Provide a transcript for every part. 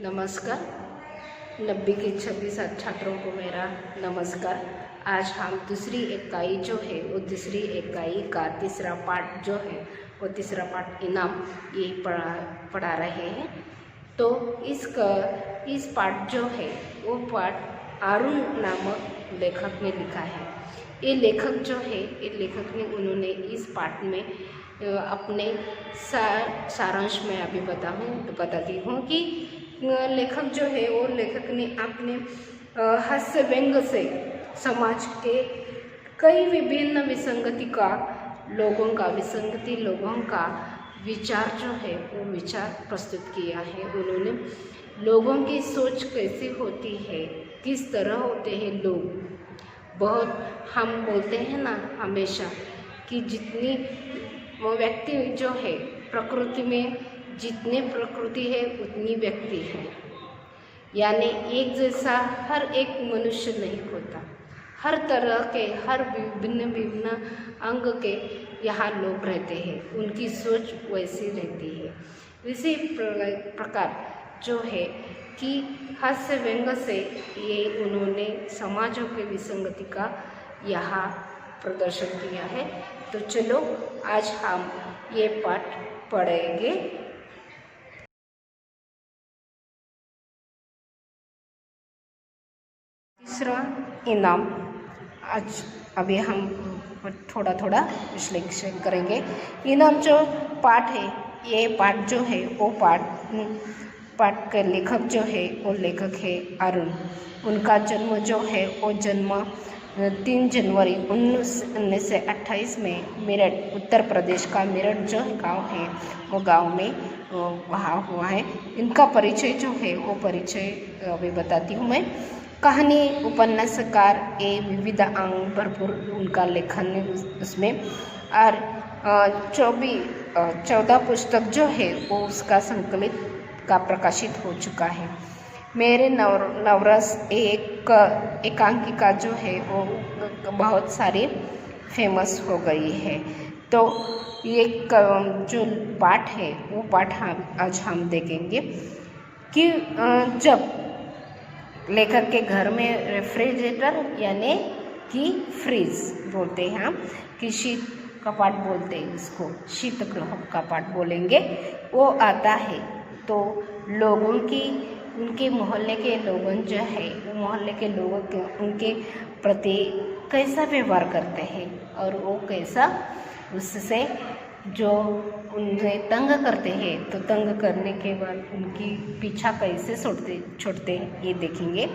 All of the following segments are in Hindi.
नमस्कार। 90 के 26 छात्रों को मेरा नमस्कार। आज हम दूसरी इकाई जो है वो दूसरी इकाई का तीसरा पाठ जो है वो तीसरा पाठ इनाम ये पढ़ा रहे हैं। तो इस पाठ जो है वो पाठ अरुण नामक लेखक ने लिखा है। ये लेखक जो है उन्होंने इस पाठ में अपने सारांश में अभी बताती हूँ कि लेखक जो है वो लेखक ने अपने हास्य व्यंग से समाज के कई विभिन्न विसंगति लोगों का विचार जो है वो विचार प्रस्तुत किया है। उन्होंने लोगों की सोच कैसी होती है, किस तरह होते हैं लोग। बहुत हम बोलते हैं ना हमेशा कि जितनी व्यक्ति जो है प्रकृति में जितने प्रकृति है उतनी व्यक्ति है, यानी एक जैसा हर एक मनुष्य नहीं होता। हर तरह के हर विभिन्न अंग के यहाँ लोग रहते हैं, उनकी सोच वैसी रहती है। इसी प्रकार जो है कि हास्य व्यंग से ये उन्होंने समाजों के विसंगति का यहाँ प्रदर्शन किया है। तो चलो आज हम ये पाठ पढ़ेंगे। तीसरा इनाम आज अभी हम थोड़ा विश्लेषण करेंगे। इनाम जो पाठ है, ये पाठ जो है वो पाठ के लेखक जो है वो लेखक है अरुण। उनका जन्म जो है वो जन्म 3 जनवरी 1928 में मेरठ उत्तर प्रदेश का मेरठ जो गांव है वो गांव में वहाँ हुआ है। इनका परिचय जो है वो परिचय अभी बताती हूँ मैं। कहानी उपन्यासकार विविध अंग भरपूर उनका लेखन है उसमें, और 14 पुस्तक जो है वो उसका संकलित का प्रकाशित हो चुका है। मेरे नवरस एकांकिका जो है वो बहुत सारी फेमस हो गई है। तो ये जो पाठ है वो पाठ आज हम देखेंगे कि जब लेखक के घर में रेफ्रिजरेटर यानी कि फ्रिज बोलते हैं हम, कि शीत कपाट बोलते हैं उसको, शीत गृह कपाट बोलेंगे, वो आता है तो लोगों की उनके मोहल्ले के लोगों जो है वो मोहल्ले के लोगों के उनके प्रति कैसा व्यवहार करते हैं और वो कैसा उससे जो उन्हें तंग करते हैं, तो तंग करने के बाद उनकी पीछा कैसे छोड़ते हैं ये देखेंगे।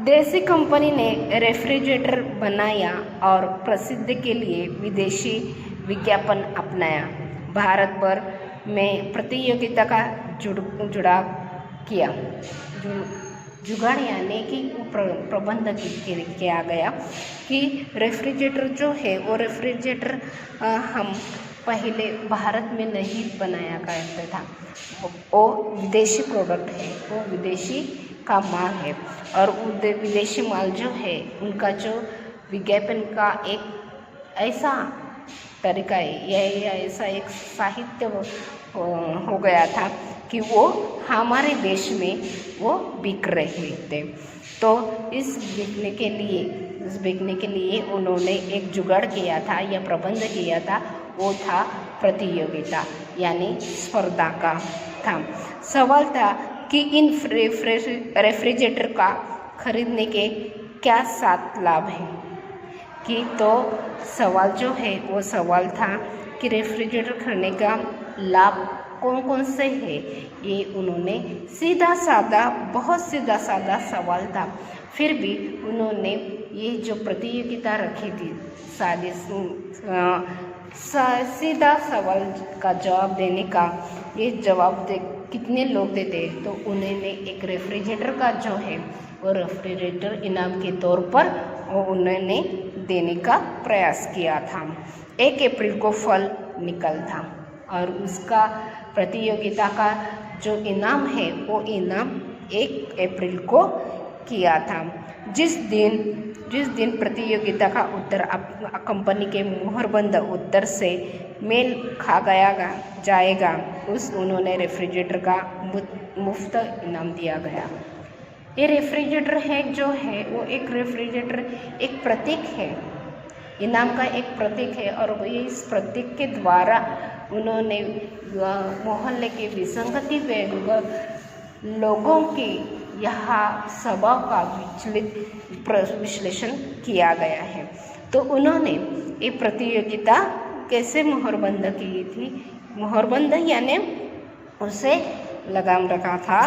देसी कंपनी ने रेफ्रिजरेटर बनाया और प्रसिद्धि के लिए विदेशी विज्ञापन अपनाया। भारत भर में प्रतियोगिता का जुड़ाव किया, जुगाड़ यानी कि प्रबंध किया गया कि रेफ्रिजरेटर जो है वो रेफ्रिजरेटर हम पहले भारत में नहीं बनाया करता था, वो विदेशी प्रोडक्ट है, वो विदेशी का माल है। और विदेशी माल जो है उनका जो विज्ञापन का एक ऐसा तरीका है या ऐसा एक साहित्य हो गया था कि वो हमारे देश में वो बिक रहे थे। तो इस बिकने के लिए उन्होंने एक जुगाड़ किया था या प्रबंध किया था, वो था प्रतियोगिता यानी स्पर्धा का था। सवाल था कि इन रेफ्रिजरेटर का खरीदने के क्या 7 लाभ हैं। कि तो सवाल जो है वो सवाल था कि रेफ्रिजरेटर खरीदने का लाभ कौन से है। ये उन्होंने बहुत सीधा साधा सवाल था, फिर भी उन्होंने ये जो प्रतियोगिता रखी थी सीधा सवाल का जवाब देने का, ये जवाब कितने लोग देते, तो उन्होंने एक रेफ्रिजरेटर का जो है वो रेफ्रिजरेटर इनाम के तौर पर वो उन्होंने देने का प्रयास किया था। 1 अप्रैल को फल निकल था और उसका प्रतियोगिता का जो इनाम है वो इनाम 1 अप्रैल को किया था। जिस दिन प्रतियोगिता का उत्तर कंपनी के मुहरबंद उत्तर से मेल खा जाएगा उन्होंने रेफ्रिजरेटर का मुफ्त इनाम दिया गया। ये रेफ्रिजरेटर है जो है वो एक रेफ्रिजरेटर एक प्रतीक है, इनाम का एक प्रतीक है। और ये इस प्रतीक के द्वारा उन्होंने मोहल्ले के विसंगति लोगों के यहाँ स्वभाव का विश्लेषण किया गया है। तो उन्होंने ये प्रतियोगिता कैसे मोहरबंद की थी? मोहरबंद यानी उसे लगाम रखा था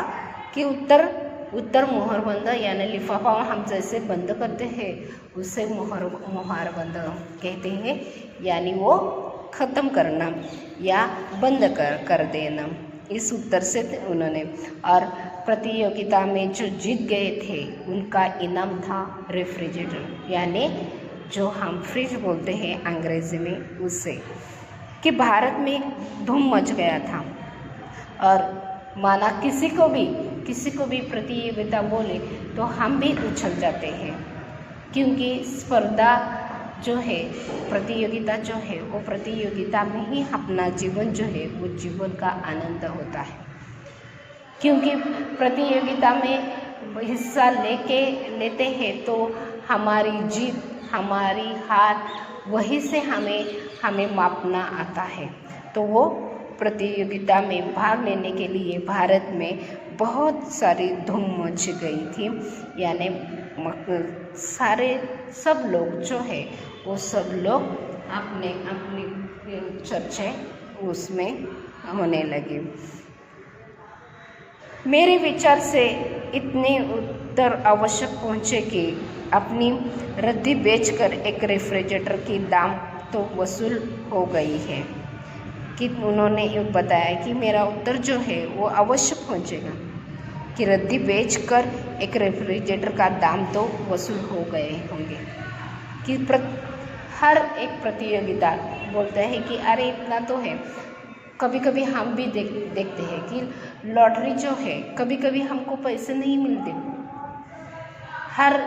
कि उत्तर मोहरबंद यानी लिफाफा हम जैसे बंद करते हैं उसे मोहरबंद कहते हैं, यानी वो ख़त्म करना या बंद कर देना। इस उत्तर से उन्होंने, और प्रतियोगिता में जो जीत गए थे उनका इनाम था रेफ्रिजरेटर, यानी जो हम फ्रिज बोलते हैं अंग्रेज़ी में, उससे कि भारत में धूम मच गया था। और माना किसी को भी प्रतियोगिता बोले तो हम भी उछल जाते हैं, क्योंकि स्पर्धा जो है, प्रतियोगिता जो है, वो प्रतियोगिता में ही अपना जीवन जो है वो जीवन का आनंद होता है। क्योंकि प्रतियोगिता में हिस्सा लेते हैं तो हमारी जीत हमारी हार वहीं से हमें मापना आता है। तो वो प्रतियोगिता में भाग लेने के लिए भारत में बहुत सारी धूम मच गई थी, यानी सब लोग जो है वो सब लोग अपने चर्चे उसमें होने लगे। मेरे विचार से इतने उत्तर आवश्यक पहुँचे कि अपनी रद्दी बेचकर एक रेफ्रिजरेटर की दाम तो वसूल हो गई है। कि उन्होंने बताया कि मेरा उत्तर जो है वो अवश्य पहुँचेगा कि रद्दी बेचकर एक रेफ्रिजरेटर का दाम तो वसूल हो गए होंगे। कि हर एक प्रतियोगिता बोलता है कि अरे इतना तो है। कभी कभी हम भी देखते हैं कि लॉटरी जो है कभी कभी हमको पैसे नहीं मिलते। हर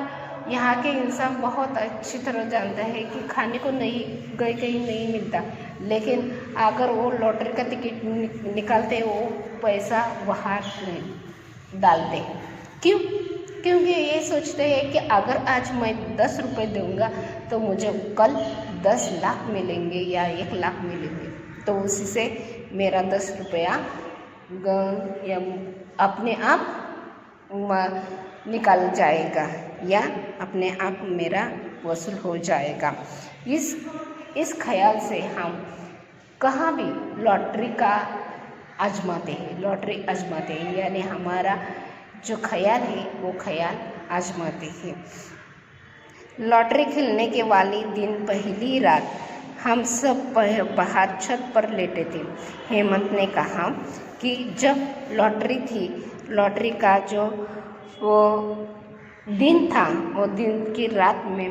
यहाँ के इंसान बहुत अच्छी तरह जानता है कि खाने को कहीं नहीं मिलता, लेकिन अगर वो लॉटरी का टिकट निकालते वो पैसा वहाँ डालते। क्यों? क्योंकि ये सोचते हैं कि अगर आज मैं 10 रुपये दूंगा तो मुझे कल 10 लाख मिलेंगे या 1 लाख मिलेंगे, तो उसी से मेरा 10 रुपया या अपने आप निकल जाएगा या अपने आप मेरा वसूल हो जाएगा। इस ख्याल से हम कहाँ भी लॉटरी आजमाते हैं, यानी हमारा जो ख्याल है वो ख्याल आजमाते हैं। लॉटरी खेलने के वाली दिन पहली रात हम सब बाहर छत पर लेटे थे। हेमंत ने कहा कि जब लॉटरी का जो वो दिन था, वो दिन की रात में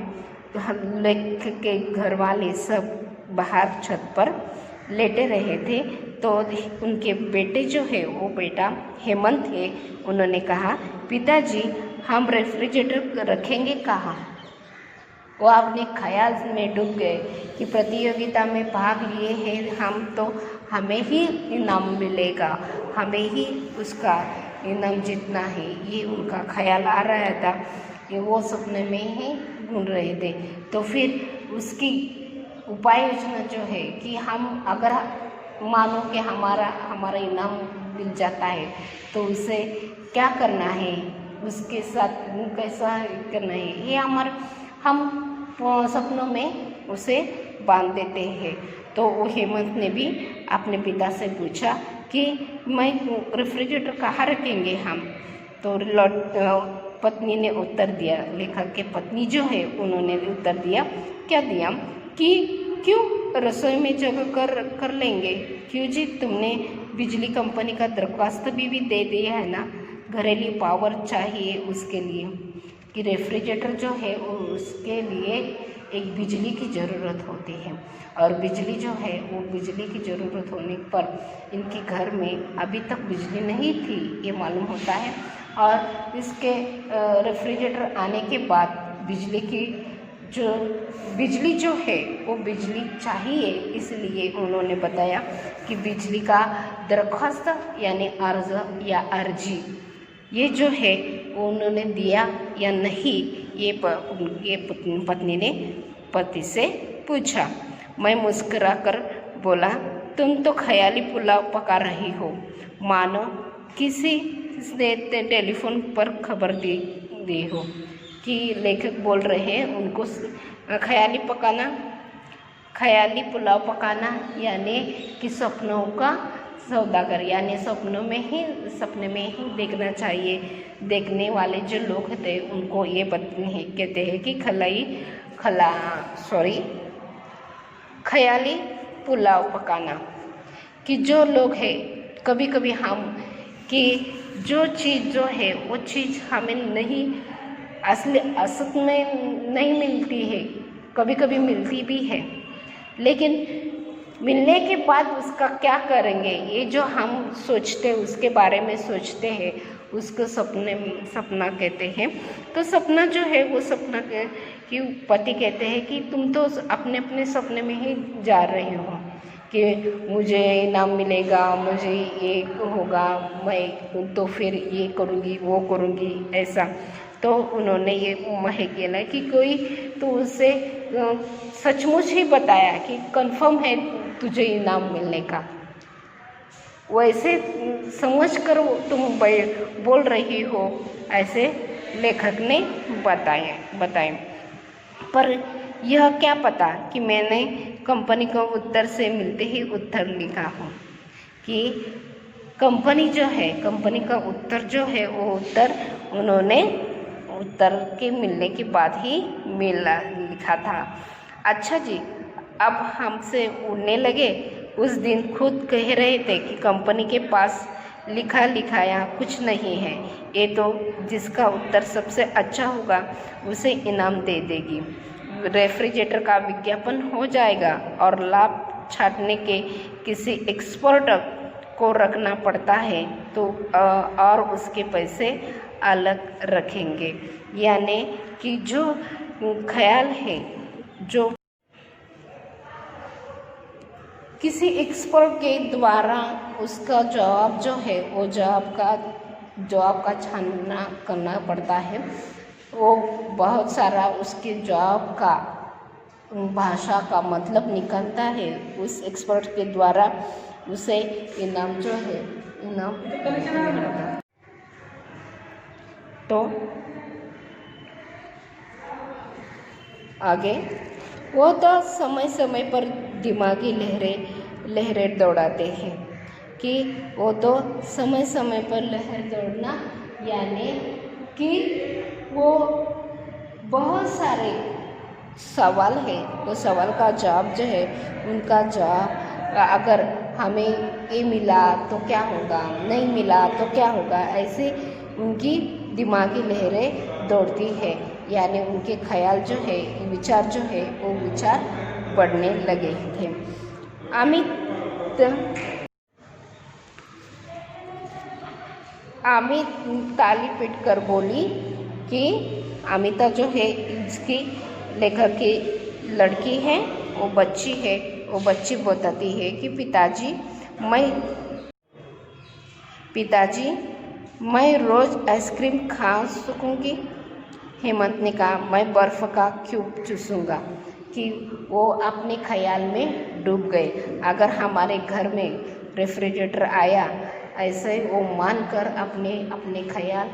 हम लेख के घर वाले सब बाहर छत पर लेटे रहे थे, तो उनके बेटे जो है वो बेटा हेमंत है, उन्होंने कहा पिताजी हम रेफ्रिजरेटर रखेंगे कहाँ। वो अपने ख्याल में डूब गए कि प्रतियोगिता में भाग लिए हैं हम तो हमें ही इनाम मिलेगा, हमें ही उसका इनाम जीतना है, ये उनका ख्याल आ रहा था। कि वो सपने में ही घूम रहे थे। तो फिर उसकी उपाय योजना जो है कि हम अगर मानो कि हमारा इनाम मिल जाता है तो उसे क्या करना है, उसके साथ कैसा करना है, ये हम सपनों में उसे बांध देते हैं। तो वो हेमंत ने भी अपने पिता से पूछा कि मैं रेफ्रिजरेटर कहाँ रखेंगे हम। तो पत्नी ने उत्तर दिया, लेखक के पत्नी जो है उन्होंने उत्तर दिया, क्या दिया कि क्यों रसोई में जगह कर लेंगे, क्यों जी तुमने बिजली कंपनी का दरख्वास्त भी दे दिया है ना, घरेलू पावर चाहिए उसके लिए कि रेफ्रिजरेटर जो है उसके लिए एक बिजली की ज़रूरत होती है। और बिजली जो है वो बिजली की ज़रूरत होने पर इनके घर में अभी तक बिजली नहीं थी ये मालूम होता है। और इसके रेफ्रिजरेटर आने के बाद बिजली की जो बिजली जो है वो बिजली चाहिए, इसलिए उन्होंने बताया कि बिजली का दरख्वास्त यानी अर्ज या अर्जी ये जो है वो उन्होंने दिया या नहीं, ये पत्नी ने पति से पूछा। मैं मुस्कुरा कर बोला, तुम तो ख्याली पुलाव पका रही हो, मानो किसी ने टेलीफोन पर खबर दी हो। कि लेखक बोल रहे हैं उनको ख्याली पुलाव पकाना यानी कि सपनों का सौदागर, यानी सपने में ही देखना चाहिए। देखने वाले जो लोग थे उनको ये कहते हैं कि ख्याली पुलाव पकाना। कि जो लोग हैं कभी कभी हम कि जो चीज़ जो है वो चीज़ हमें नहीं असत में नहीं मिलती है, कभी कभी मिलती भी है, लेकिन मिलने के बाद उसका क्या करेंगे, ये जो हम सोचते हैं उसके बारे में सोचते हैं, उसको सपना कहते हैं। तो सपना जो है वो सपना कि पति कहते हैं कि तुम तो अपने अपने सपने में ही जा रहे हो कि मुझे इनाम मिलेगा, मुझे ये होगा, मैं तो फिर ये करूँगी वो करूँगी ऐसा। तो उन्होंने ये कहला कि कोई तो उससे सचमुच ही बताया कि कंफर्म है तुझे इनाम मिलने का, वैसे समझ कर तुम बोल रही हो, ऐसे लेखक ने बताए। पर यह क्या पता कि मैंने कंपनी को उत्तर से मिलते ही उत्तर लिखा हो कि कंपनी का उत्तर जो है वो उत्तर उन्होंने उत्तर के मिलने के बाद ही लिखा था। अच्छा जी, अब हमसे उड़ने लगे। उस दिन खुद कह रहे थे कि कंपनी के पास लिखाया कुछ नहीं है, ये तो जिसका उत्तर सबसे अच्छा होगा उसे इनाम दे देगी। रेफ्रिजरेटर का विज्ञापन हो जाएगा और लाभ छांटने के किसी एक्सपर्ट को रखना पड़ता है तो और उसके पैसे अलग रखेंगे। यानी कि जो ख्याल है, जो किसी एक्सपर्ट के द्वारा उसका जवाब जो है वो जवाब का छानना करना पड़ता है, वो बहुत सारा उसके जवाब का भाषा का मतलब निकलता है, उस एक्सपर्ट के द्वारा उसे इनाम जो है इनाम मिलता। तो आगे वो तो समय समय पर दिमागी लहरें दौड़ाते हैं कि वो तो समय समय पर लहर दौड़ना यानी कि वो बहुत सारे सवाल है, वो सवाल का जवाब जो है उनका जवाब अगर हमें ये मिला तो क्या होगा, नहीं मिला तो क्या होगा, ऐसे उनकी दिमागी लहरें दौड़ती है। यानी उनके ख्याल जो है, विचार जो है वो विचार बढ़ने लगे थे। अमित ताली पीट कर बोली कि अमिता जो है इसकी लेखक की लड़की है, वो बच्ची है, वो बच्ची बताती है कि पिताजी मैं रोज़ आइसक्रीम खा सकूँगी। हेमंत ने कहा, मैं बर्फ़ का क्यूब चूसूँगा। कि वो अपने ख्याल में डूब गए। अगर हमारे घर में रेफ्रिजरेटर आया, ऐसे वो मानकर अपने ख्याल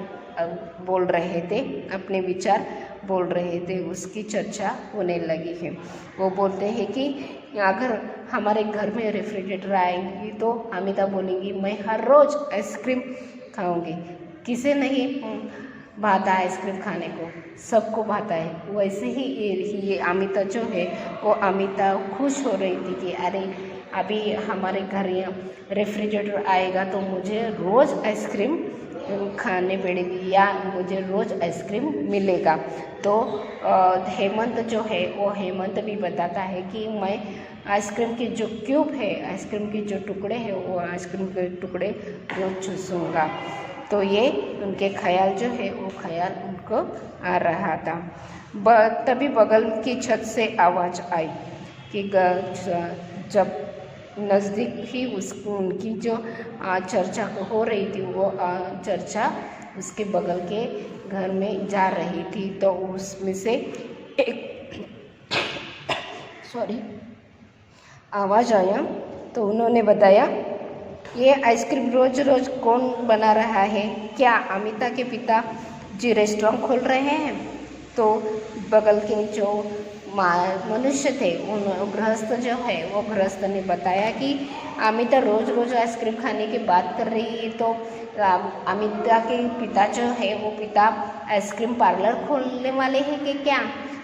बोल रहे थे, अपने विचार बोल रहे थे, उसकी चर्चा होने लगी है। वो बोलते हैं कि अगर हमारे घर में रेफ्रिजरेटर आएंगी तो अमिता बोलेंगी मैं हर रोज़ आइसक्रीम खाऊंगी। किसे नहीं भाता है आइसक्रीम खाने को, सबको भाता है। वैसे ही ये अमिता जो है वो अमिता खुश हो रही थी कि अरे अभी हमारे घर रेफ्रिजरेटर आएगा तो मुझे रोज़ आइसक्रीम खाने पड़ेगी या मुझे रोज़ आइसक्रीम मिलेगा। तो हेमंत जो है वो हेमंत भी बताता है कि मैं आइसक्रीम के जो क्यूब है, आइसक्रीम के जो टुकड़े हैं, वो आइसक्रीम के टुकड़े रोज़ चूसूँगा। तो ये उनके ख्याल जो है वो ख्याल उनको आ रहा था। तभी बगल की छत से आवाज़ आई कि जब नज़दीक ही उनकी जो चर्चा हो रही थी, वो चर्चा उसके बगल के घर में जा रही थी, तो उसमें से एक आवाज़ आया। तो उन्होंने बताया, ये आइसक्रीम रोज़ रोज़ कौन बना रहा है? क्या अमिता के पिता जी रेस्टोरेंट खोल रहे हैं? तो बगल के जो मनुष्य थे, उन गृहस्थ जो है, वो गृहस्थ ने बताया कि अमिता रोज़ रोज़ आइसक्रीम खाने की बात कर रही है, तो अमिता के पिता जो है, वो पिता आइसक्रीम पार्लर खोलने वाले हैं कि क्या?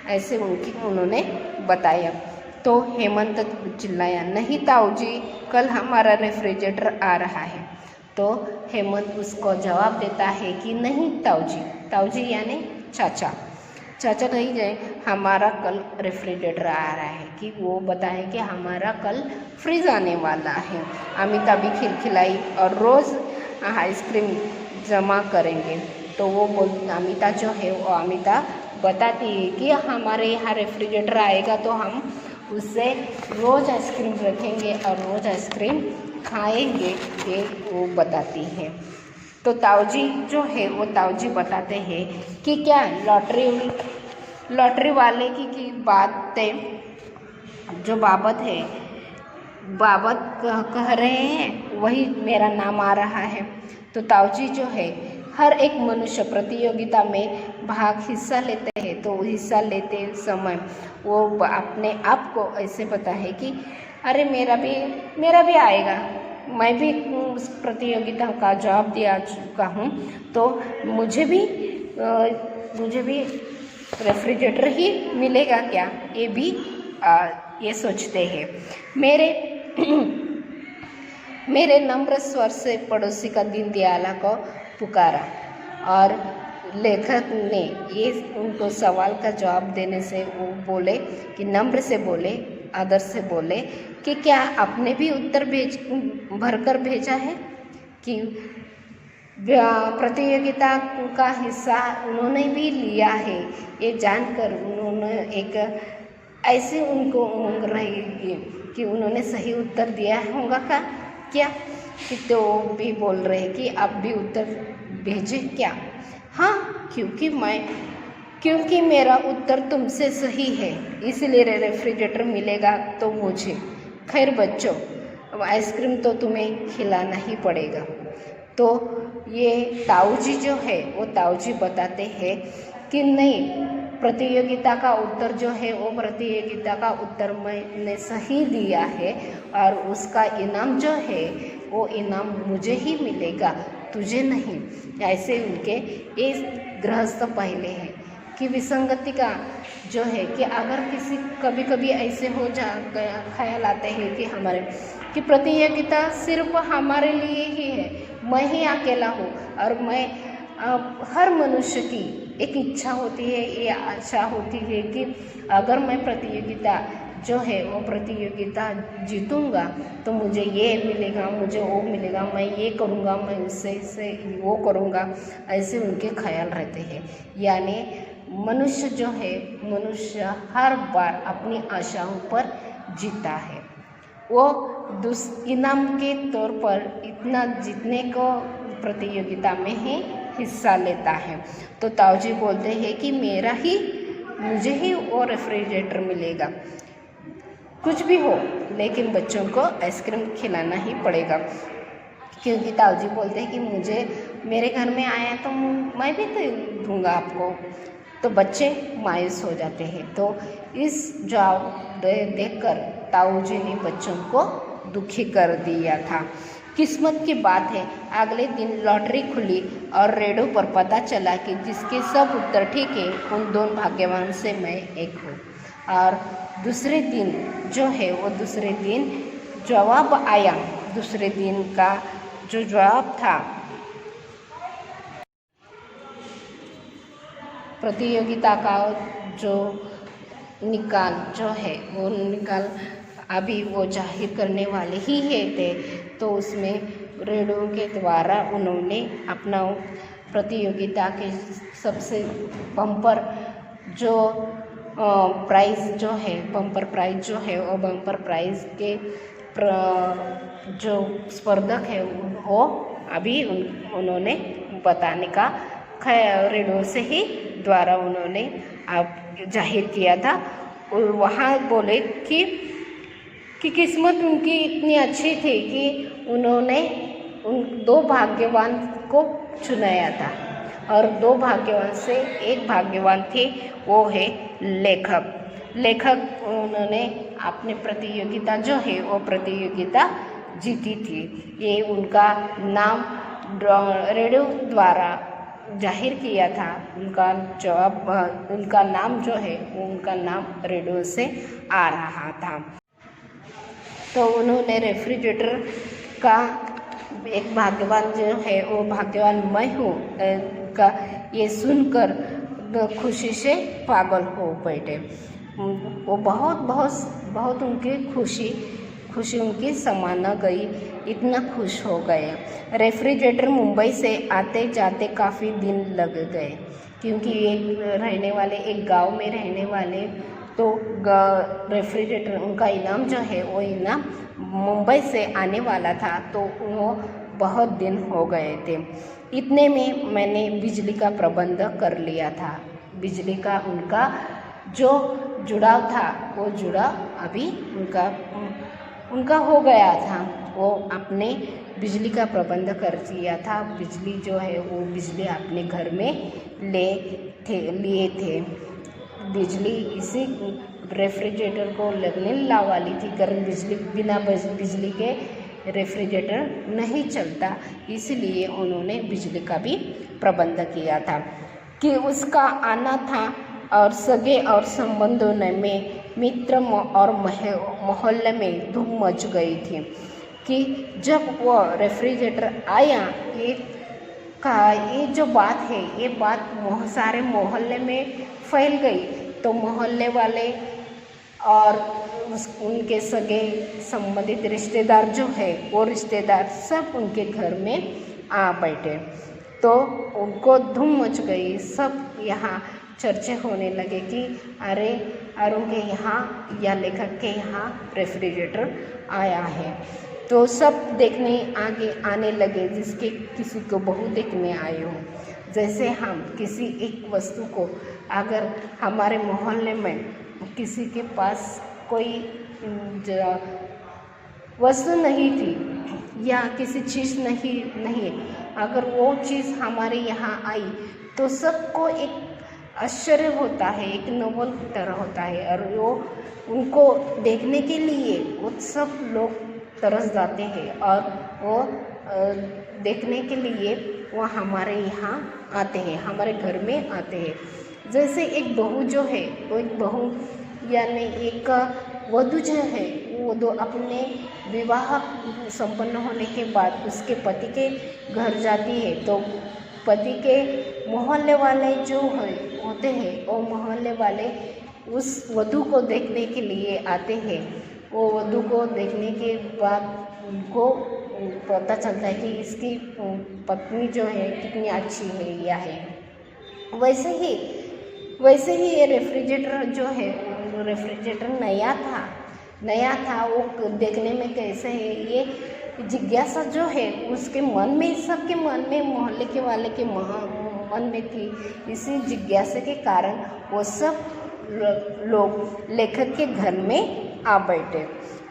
ऐसे उन्होंने बताया। तो हेमंत चिल्लाया, नहीं ताऊ जी, कल हमारा रेफ्रिजरेटर आ रहा है। तो हेमंत उसको जवाब देता है कि नहीं ताऊ जी यानी चाचा नहीं गए, हमारा कल रेफ्रिजरेटर आ रहा है, कि वो बताए कि हमारा कल फ्रिज आने वाला है। अमिता भी खिलखिलाई और रोज़ आइसक्रीम जमा करेंगे। तो वो अमिता जो है, वो अमिता बताती है कि हमारे यहाँ रेफ्रिजरेटर आएगा तो हम उससे रोज़ आइसक्रीम रखेंगे और रोज़ आइसक्रीम खाएंगे, ये वो बताती है। तो ताऊजी जो है, वो ताऊजी बताते हैं कि क्या लॉटरी वाले की बातें जो बाबत कह रहे हैं, वही मेरा नाम आ रहा है। तो ताऊजी जो है, हर एक मनुष्य प्रतियोगिता में हिस्सा लेते हैं, तो हिस्सा लेते समय वो अपने आप को ऐसे पता है कि अरे मेरा भी आएगा, मैं भी उस प्रतियोगिता का जवाब दिया चुका हूँ, तो मुझे भी रेफ्रिजरेटर ही मिलेगा क्या? ये भी ये सोचते हैं। मेरे नम्र स्वर से पड़ोसी का दीनदयाला को पुकारा, और लेखक ने ये उनको सवाल का जवाब देने से वो बोले कि नम्र से बोले, आदर से बोले कि क्या आपने भी उत्तर भरकर भेजा है? कि प्रतियोगिता का हिस्सा उन्होंने भी लिया है। ये जानकर उन्होंने एक ऐसे उनको उमंग रहेगी कि उन्होंने सही उत्तर दिया होगा क्या? कि तो भी बोल रहे कि आप भी उत्तर भेजे क्या? हाँ, क्योंकि मेरा उत्तर तुमसे सही है, इसलिए रेफ्रिजरेटर मिलेगा तो मुझे। खैर बच्चों, अब आइसक्रीम तो तुम्हें खिलाना ही पड़ेगा। तो ये ताऊजी जो है, वो ताऊजी बताते हैं कि नहीं, प्रतियोगिता का उत्तर जो है, वो प्रतियोगिता का उत्तर मैंने सही दिया है, और उसका इनाम जो है, वो इनाम मुझे ही मिलेगा, तुझे नहीं। ऐसे उनके ये गृहस्थ पहले हैं कि विसंगति का जो है कि अगर कभी कभी ऐसे हो ख्याल आते हैं कि प्रतियोगिता सिर्फ हमारे लिए ही है, मैं ही अकेला हूँ, और मैं हर मनुष्य की एक इच्छा होती है, ये आशा होती है कि अगर मैं प्रतियोगिता जो है, वो प्रतियोगिता जीतूँगा तो मुझे ये मिलेगा, मुझे वो मिलेगा, मैं ये करूँगा, मैं उससे वो करूँगा। ऐसे उनके ख्याल रहते हैं। यानी मनुष्य जो है, मनुष्य हर बार अपनी आशाओं पर जीता है। वो इनाम के तौर पर इतना जीतने को प्रतियोगिता में ही हिस्सा लेता है। तो ताऊजी बोलते हैं कि मुझे ही वो रेफ्रिजरेटर मिलेगा, कुछ भी हो, लेकिन बच्चों को आइसक्रीम खिलाना ही पड़ेगा। क्योंकि ताऊजी बोलते हैं कि मेरे घर में आया तो मैं भी तो दूंगा आपको। तो बच्चे मायूस हो जाते हैं। तो इस जवाब देखकर ताऊजी ने बच्चों को दुखी कर दिया था। किस्मत की बात है, अगले दिन लॉटरी खुली और रेडियो पर पता चला कि जिसके सब उत्तर ठीक है, उन दोनों भाग्यवान से मैं एक हूँ। और दूसरे दिन जो है, वो दूसरे दिन जवाब आया। दूसरे दिन का जो जवाब था, प्रतियोगिता का जो निकाल जो है, वो निकाल अभी वो जाहिर करने वाले ही थे। तो उसमें रेडियो के द्वारा उन्होंने अपना प्रतियोगिता के सबसे बम्पर जो प्राइज़ जो है, बम्पर प्राइज़ जो है, वो बम्पर प्राइज़ के जो स्पर्धक है वो अभी उन्होंने बताने का रेडियो से ही द्वारा उन्होंने जाहिर किया था। और वहाँ बोले कि किस्मत उनकी इतनी अच्छी थी कि उन्होंने उन 2 भाग्यवान को चुनाया था, और 2 भाग्यवान से एक भाग्यवान थे, वो है लेखक उन्होंने अपनी प्रतियोगिता जो है वो प्रतियोगिता जीती थी। ये उनका नाम रेडियो द्वारा जाहिर किया था। उनका नाम जो है वो उनका नाम रेडियो से आ रहा था। तो उन्होंने रेफ्रिजरेटर का एक भाग्यवान जो है वो भाग्यवान मैं हूँ का ये सुनकर खुशी से पागल हो बैठे। वो बहुत उनकी खुशी उनकी समा न गई, इतना खुश हो गए। रेफ्रिजरेटर मुंबई से आते जाते काफ़ी दिन लग गए, क्योंकि एक गांव में रहने वाले, तो रेफ्रिजरेटर उनका इनाम जो है वो इनाम मुंबई से आने वाला था, तो वो बहुत दिन हो गए थे। इतने में मैंने बिजली का प्रबंध कर लिया था। बिजली का उनका जो जुड़ाव था वो जुड़ाव अभी उनका हो गया था। वो अपने बिजली का प्रबंध कर लिया था। बिजली जो है वो बिजली अपने घर में लिए थे। बिजली इसी रेफ्रिजरेटर को लगने वाली थी, कारण बिना बिजली के रेफ्रिजरेटर नहीं चलता, इसलिए उन्होंने बिजली का भी प्रबंध किया था कि उसका आना था। और सगे और संबंधों में, मित्र और मोहल्ले में धूम मच गई थी कि जब वो रेफ्रिजरेटर आया, ये जो बात है, ये बात सारे मोहल्ले में फैल गई। तो मोहल्ले वाले और उनके सगे संबंधित रिश्तेदार जो है, वो रिश्तेदार सब उनके घर में आ बैठे। तो उनको धूम मच गई। सब यहाँ चर्चे होने लगे कि अरे अरुण के यहाँ या लेखक के यहाँ रेफ्रिजरेटर आया है। तो सब देखने आने लगे, जिसके किसी को बहुत देखने आए हो। जैसे हम किसी एक वस्तु को, अगर हमारे मोहल्ले में किसी के पास कोई वस्तु नहीं थी या किसी चीज़ नहीं, अगर वो चीज़ हमारे यहाँ आई तो सबको एक आश्चर्य होता है, एक नवल तरह होता है, और वो उनको देखने के लिए वो सब लोग तरस जाते हैं, और वो देखने के लिए वो हमारे यहाँ आते हैं, हमारे घर में आते हैं। जैसे एक बहू जो है, वो एक बहू यानी एक वधू जो है, वो वधू अपने विवाह संपन्न होने के बाद उसके पति के घर जाती है, तो पति के मोहल्ले वाले जो होते हैं, वो मोहल्ले वाले उस वधू को देखने के लिए आते हैं। वो वधू को देखने के बाद उनको पता चलता है कि इसकी पत्नी जो है कितनी अच्छी है या है। वैसे ही ये रेफ्रिजरेटर जो है, वो रेफ्रिजरेटर नया था। वो देखने में कैसे है, ये जिज्ञासा जो है उसके मन में, सबके मन में, मोहल्ले के वाले के मन में थी। इसी जिज्ञासा के कारण वो सब लोग लेखक के घर में आ बैठे।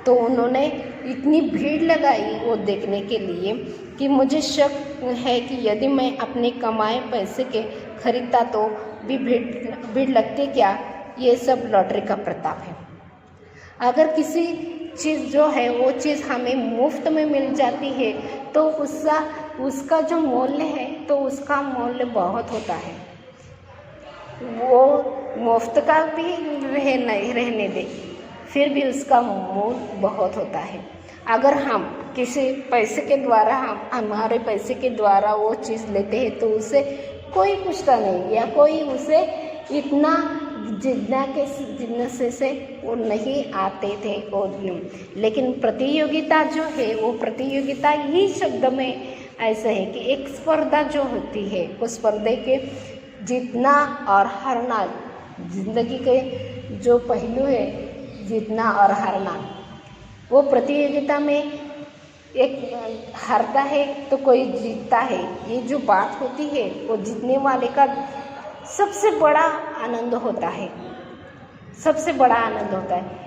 तो उन्होंने इतनी भीड़ लगाई वो देखने के लिए कि मुझे शक है कि यदि मैं अपने कमाए पैसे के खरीदता तो भी भीड़ लगती क्या। ये सब लॉटरी का प्रताप है। अगर किसी चीज़ जो है वो चीज़ हमें मुफ्त में मिल जाती है तो उसका जो मूल्य है, तो उसका मूल्य बहुत होता है। वो मुफ्त का भी रहने दे, फिर भी उसका मूल्य बहुत होता है। अगर हम किसी पैसे के द्वारा, हमारे पैसे के द्वारा वो चीज़ लेते हैं तो उसे कोई पूछता नहीं, या कोई उसे इतना जिज्ञासा से वो नहीं आते थे। लेकिन प्रतियोगिता जो है, वो प्रतियोगिता ही शब्द में ऐसा है कि एक स्पर्धा जो होती है, उस स्पर्धे के जीतना और हारना जिंदगी के जो पहलू है, जीतना और हारना, वो प्रतियोगिता में एक हारता है तो कोई जीतता है। ये जो बात होती है वो जीतने वाले का सबसे बड़ा आनंद होता है, सबसे बड़ा आनंद होता है।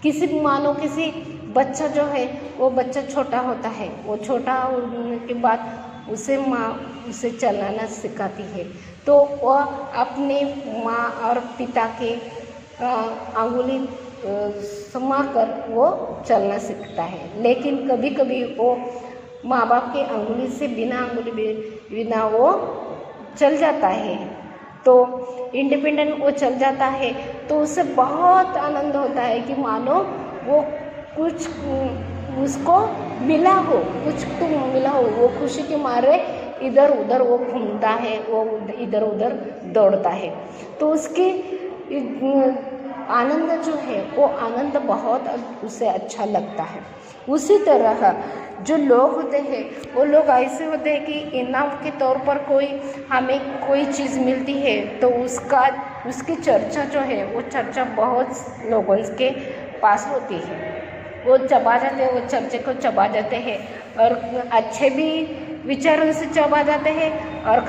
किसी मानो किसी बच्चा जो है वो बच्चा छोटा होता है, वो छोटा होने के बाद उसे माँ उसे चलाना सिखाती है, तो वह अपने माँ और पिता के अंगुली समाकर वो चलना सीखता है। लेकिन कभी कभी वो माँ बाप के अंगुली से बिना वो चल जाता है, तो इंडिपेंडेंट वो चल जाता है, तो उसे बहुत आनंद होता है कि मानो वो कुछ उसको मिला हो, कुछ तो मिला हो। वो खुशी के मारे इधर उधर वो घूमता है, वो इधर उधर दौड़ता है, तो उसकी आनंद जो है वो आनंद बहुत उसे अच्छा लगता है। उसी तरह जो लोग होते हैं वो लोग ऐसे होते हैं कि इनाम के तौर पर हमें कोई चीज़ मिलती है तो उसकी चर्चा जो है वो चर्चा बहुत लोगों के पास होती है। वो चबा जाते हैं, वो चर्चे को चबा जाते हैं और अच्छे भी विचारों से चबा जाते हैं और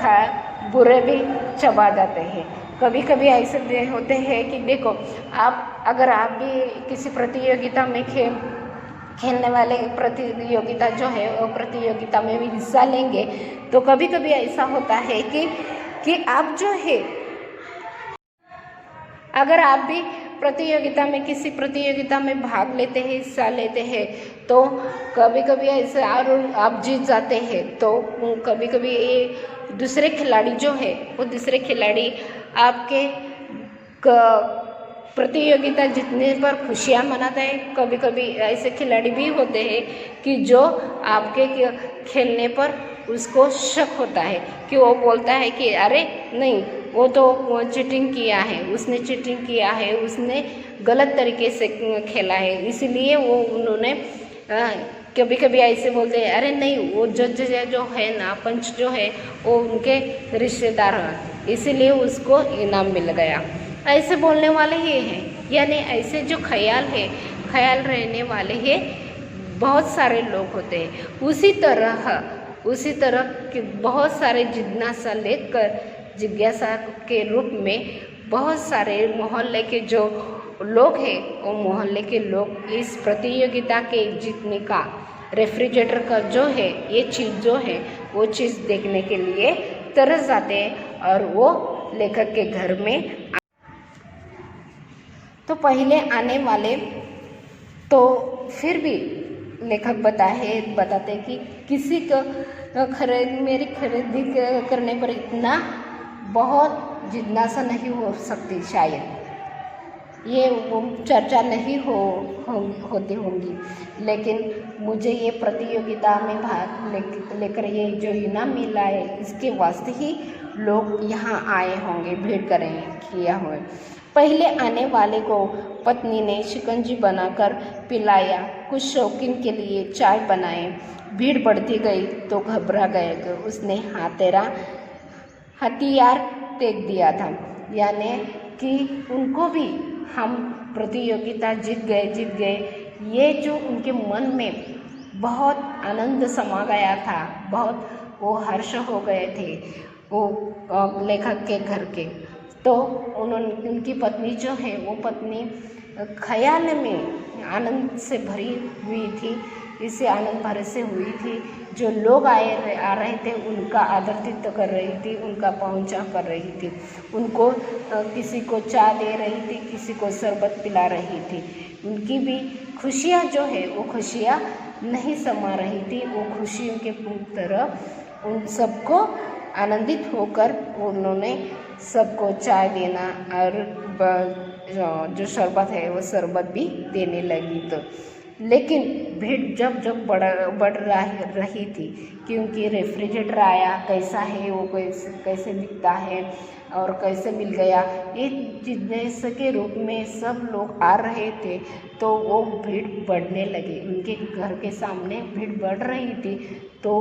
बुरे भी चबा जाते हैं। कभी कभी ऐसे होते हैं कि देखो, अगर आप भी किसी प्रतियोगिता में खेलने वाले प्रतियोगिता जो है वो प्रतियोगिता में भी हिस्सा लेंगे, तो कभी कभी ऐसा होता है कि आप जो है, अगर आप भी प्रतियोगिता में किसी प्रतियोगिता में भाग लेते हैं, हिस्सा लेते हैं, तो कभी कभी ऐसे और आप जीत जाते हैं, तो कभी कभी ये दूसरे खिलाड़ी जो है वो दूसरे खिलाड़ी आपके प्रतियोगिता जीतने पर खुशियाँ मनाते हैं। कभी कभी ऐसे खिलाड़ी भी होते हैं कि जो आपके खेलने पर उसको शक होता है, कि वो बोलता है कि अरे नहीं, वो तो चीटिंग किया है, उसने चीटिंग किया है, उसने गलत तरीके से खेला है, इसलिए उन्होंने कभी कभी ऐसे बोलते हैं, अरे नहीं, वो जज जो है ना, पंच जो है वो उनके रिश्तेदार हैं, इसीलिए उसको इनाम मिल गया। ऐसे बोलने वाले ये हैं, यानी ऐसे जो ख्याल रहने वाले हैं बहुत सारे लोग होते हैं। उसी तरह के बहुत सारे जिज्ञासा के रूप में बहुत सारे मोहल्ले के जो लोग हैं, वो मोहल्ले के लोग इस प्रतियोगिता के जीतने का रेफ्रिजरेटर का जो है ये चीज़ जो है वो चीज़ देखने के लिए तरस जाते हैं और वो लेखक के घर में। तो पहले आने वाले तो फिर भी लेखक बताते कि किसी को मेरी खरीदी करने पर इतना बहुत जिज्ञासा नहीं हो सकती, शायद ये वो चर्चा नहीं होती होंगी, लेकिन मुझे ये प्रतियोगिता में भाग लेकर ये जो इनाम मिला है, इसके वास्ते ही लोग यहाँ आए होंगे, भीड़ किया हुए। पहले आने वाले को पत्नी ने शिकंजी बनाकर पिलाया, कुछ शौकीन के लिए चाय बनाए। भीड़ बढ़ती गई तो घबरा गए कि उसने हथियार फेंक दिया था, यानी कि उनको भी हम प्रतियोगिता जीत गए, ये जो उनके मन में बहुत आनंद समा गया था, बहुत वो हर्ष हो गए थे वो लेखक के घर के। तो उनकी पत्नी जो है वो पत्नी ख्याल में आनंद से भरी हुई थी, इससे आनंद भरे से हुई थी। जो लोग आ रहे थे उनका आदरातिथ्य कर रही थी, उनका पहुंचा कर रही थी, उनको किसी को चाय दे रही थी, किसी को शरबत पिला रही थी। उनकी भी खुशियाँ जो है वो खुशियाँ नहीं समा रही थी, वो खुशियों के तरह उन सबको आनंदित होकर उन्होंने सबको चाय देना और जो शरबत है वो शरबत भी देने लगी। तो लेकिन भीड़ जब बढ़ रही थी, क्योंकि रेफ्रिजरेटर आया, कैसा है वो, कैसे दिखता है और कैसे मिल गया, ये जिज्ञास के रूप में सब लोग आ रहे थे, तो वो भीड़ बढ़ने लगी। उनके घर के सामने भीड़ बढ़ रही थी, तो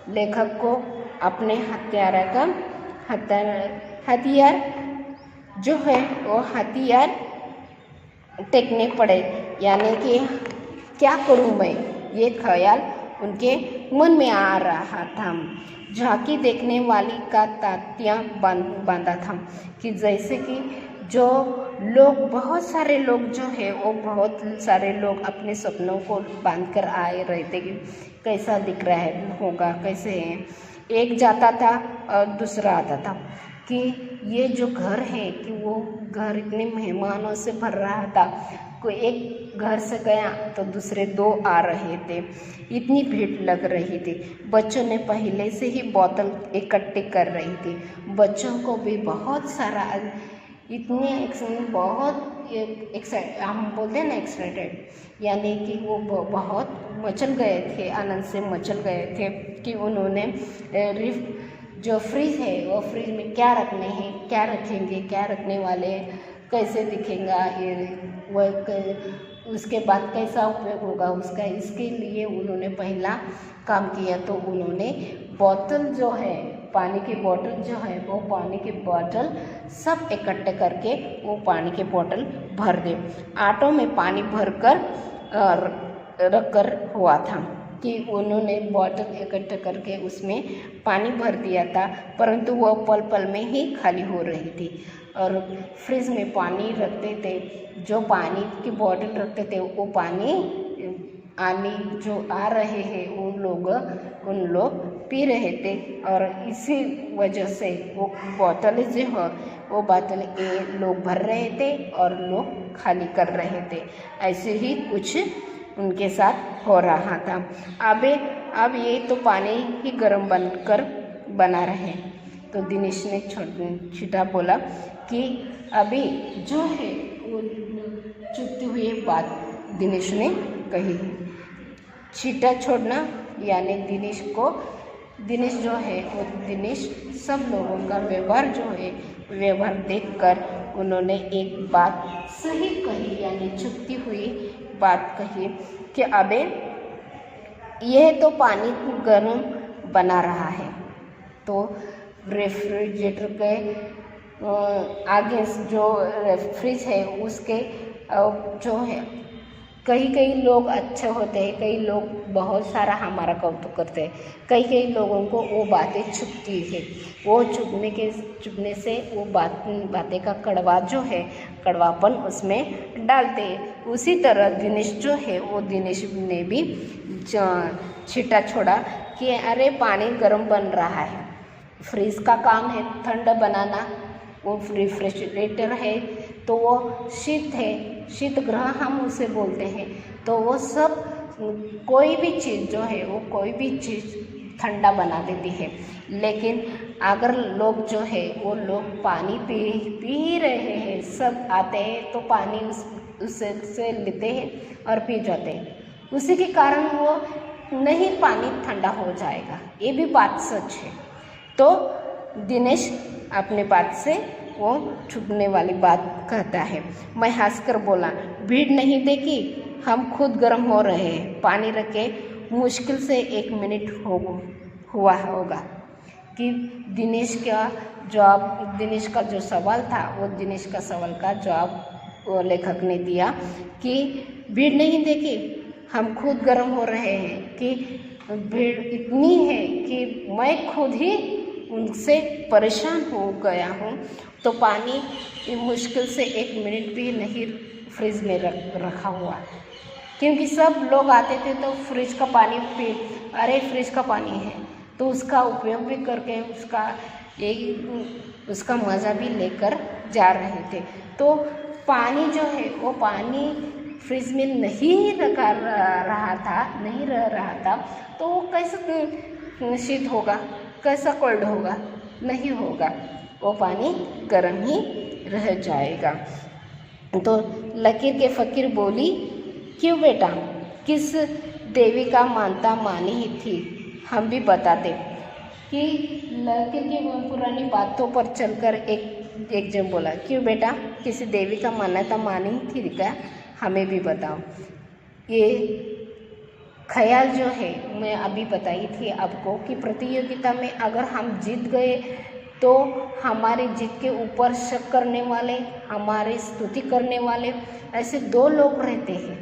लेखक को अपने हथियार जो है वो हथियार टेकने पड़े, यानी कि क्या करूं मैं, ये ख्याल उनके मन में आ रहा था। झांकी देखने वाली का तांतियां बांधा था कि जैसे कि जो लोग, बहुत सारे लोग जो है वो बहुत सारे लोग अपने सपनों को बांध कर आए रहते कि कैसा दिख रहा है होगा, कैसे है। एक जाता था और दूसरा आता था कि ये जो घर है कि वो घर इतने मेहमानों से भर रहा था। कोई एक घर से गया तो दूसरे दो आ रहे थे, इतनी भीड़ लग रही थी। बच्चों ने पहले से ही बोतल इकट्ठी कर रही थी। बच्चों को भी बहुत सारा, इतने बहुत हम बोलते हैं ना एक्साइटेड, यानी कि वो बहुत मचल गए थे, आनंद से मचल गए थे कि उन्होंने जो फ्रिज है वो फ्रिज में क्या रखने हैं, क्या रखेंगे, क्या रखने वाले, कैसे दिखेगा ये, वह उसके बाद कैसा उपयोग होगा उसका। इसके लिए उन्होंने पहला काम किया तो उन्होंने बोतल जो है, पानी की बोतल जो है, वो पानी की बोतल सब इकट्ठे करके वो पानी की बोतल भर दे। आटों में पानी भरकर रख कर हुआ था कि उन्होंने बोतल इकट्ठे करके उसमें पानी भर दिया था, परंतु वह पल पल में ही खाली हो रही थी। और फ्रिज में पानी रखते थे, जो पानी की बोतल रखते थे वो पानी आने जो आ रहे हैं उन लोग पी रहे थे, और इसी वजह से वो बोतल जो है वो बोतल लोग भर रहे थे और लोग खाली कर रहे थे। ऐसे ही कुछ उनके साथ हो रहा था। अब ये तो पानी ही गर्म बनकर बना रहे। तो दिनेश ने छिटा बोला कि अभी जो है वो चुपती हुई बात दिनेश ने कही है। छिटा छोड़ना यानी दिनेश जो है वो दिनेश सब लोगों का व्यवहार जो है व्यवहार देखकर उन्होंने एक बात सही कही, यानी चुपती हुई बात कही कि अबे यह तो पानी गर्म बना रहा है, तो रेफ्रिजरेटर के आगे जो फ्रिज है उसके जो है कई लोग अच्छे होते हैं, कई लोग बहुत सारा हमारा कौतुक करते हैं, कई लोगों को वो बातें चुभती है। वो चुभने से वो बातें का कड़वा जो है, कड़वापन उसमें डालते हैं। उसी तरह दिनेश जो है वो दिनेश ने भी छिटा छोड़ा कि अरे पानी गर्म बन रहा है, फ्रिज का काम है ठंडा बनाना, वो रेफ्रिजरेटर है तो वो शीत है, शीत ग्रह हम उसे बोलते हैं। तो वो सब कोई भी चीज़ जो है वो कोई भी चीज़ ठंडा बना देती है। लेकिन अगर लोग जो है वो लोग पानी पी रहे हैं, सब आते हैं तो पानी उससे लेते हैं और पी जाते हैं, उसी के कारण वो नहीं पानी ठंडा हो जाएगा, ये भी बात सच है। तो दिनेश अपने बात से वो छुपने वाली बात कहता है। मैं हंसकर बोला, भीड़ नहीं देखी, हम खुद गर्म हो रहे हैं, पानी रखे मुश्किल से 1 मिनट हुआ होगा। कि दिनेश का जो सवाल था वो दिनेश का सवाल का जवाब वो लेखक ने दिया कि भीड़ नहीं देखी, हम खुद गर्म हो रहे हैं, कि भीड़ इतनी है कि मैं खुद ही उनसे परेशान हो गया हूँ। तो पानी मुश्किल से 1 मिनट भी नहीं फ्रिज में रखा हुआ, क्योंकि सब लोग आते थे तो फ्रिज का पानी अरे फ्रिज का पानी है तो उसका उपयोग भी करके उसका मज़ा भी लेकर जा रहे थे। तो पानी जो है वो पानी फ्रिज में नहीं रह रहा था तो वो कैसे शीत होगा, कैसा कोल्ड होगा, नहीं होगा, वो पानी गर्म ही रह जाएगा। तो लकीर के फ़कीर बोली, क्यों बेटा, किस देवी का मानता मानी ही थी, हम भी बताते। कि लकीर की पुरानी बातों पर चलकर एक जन बोला, क्यों बेटा, किसी देवी का मान्यता मानी ही थी क्या, हमें भी बताओ। ये ख्याल जो है मैं अभी बताई थी आपको कि प्रतियोगिता में अगर हम जीत गए तो हमारी जीत के ऊपर शक करने वाले, हमारी स्तुति करने वाले, ऐसे दो लोग रहते हैं।